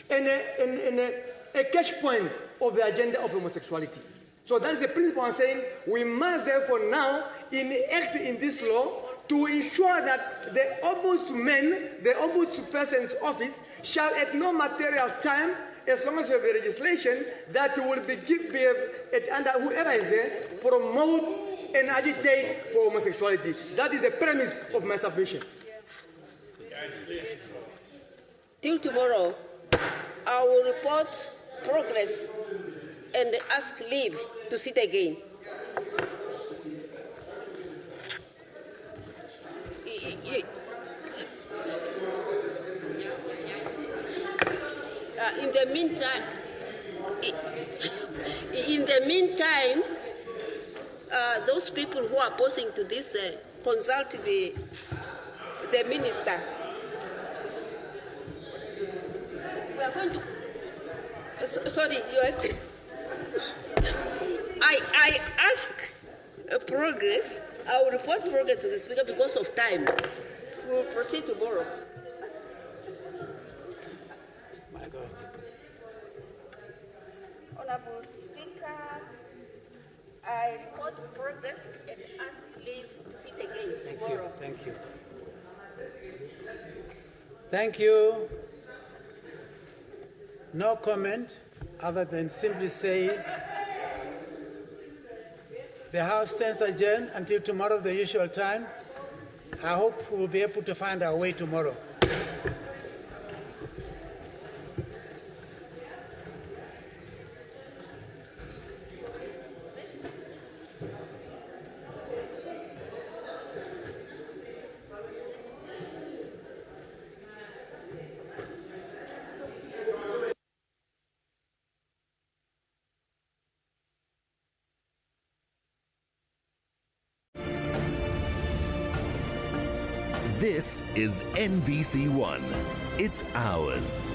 a cash point of the agenda of homosexuality. So that's the principle I'm saying. We must therefore now enact in this law to ensure that the ombudsman, the ombudsperson's office, shall at no material time, as long as we have the legislation, that will be under whoever is there, promote and agitate for homosexuality. That is the premise of my submission. Till tomorrow, I will report progress and ask leave to sit again. In the meantime, those people who are opposing to this consult the minister. We are going to. Sorry, I ask progress. I will report progress to the Speaker because of time. We will proceed tomorrow. My God. Honorable Speaker, I report progress and ask leave to sit again tomorrow. Thank you. Thank you. No comment other than simply say the House stands adjourned until tomorrow, the usual time. I hope we will be able to find our way tomorrow. This is NBC One. It's ours.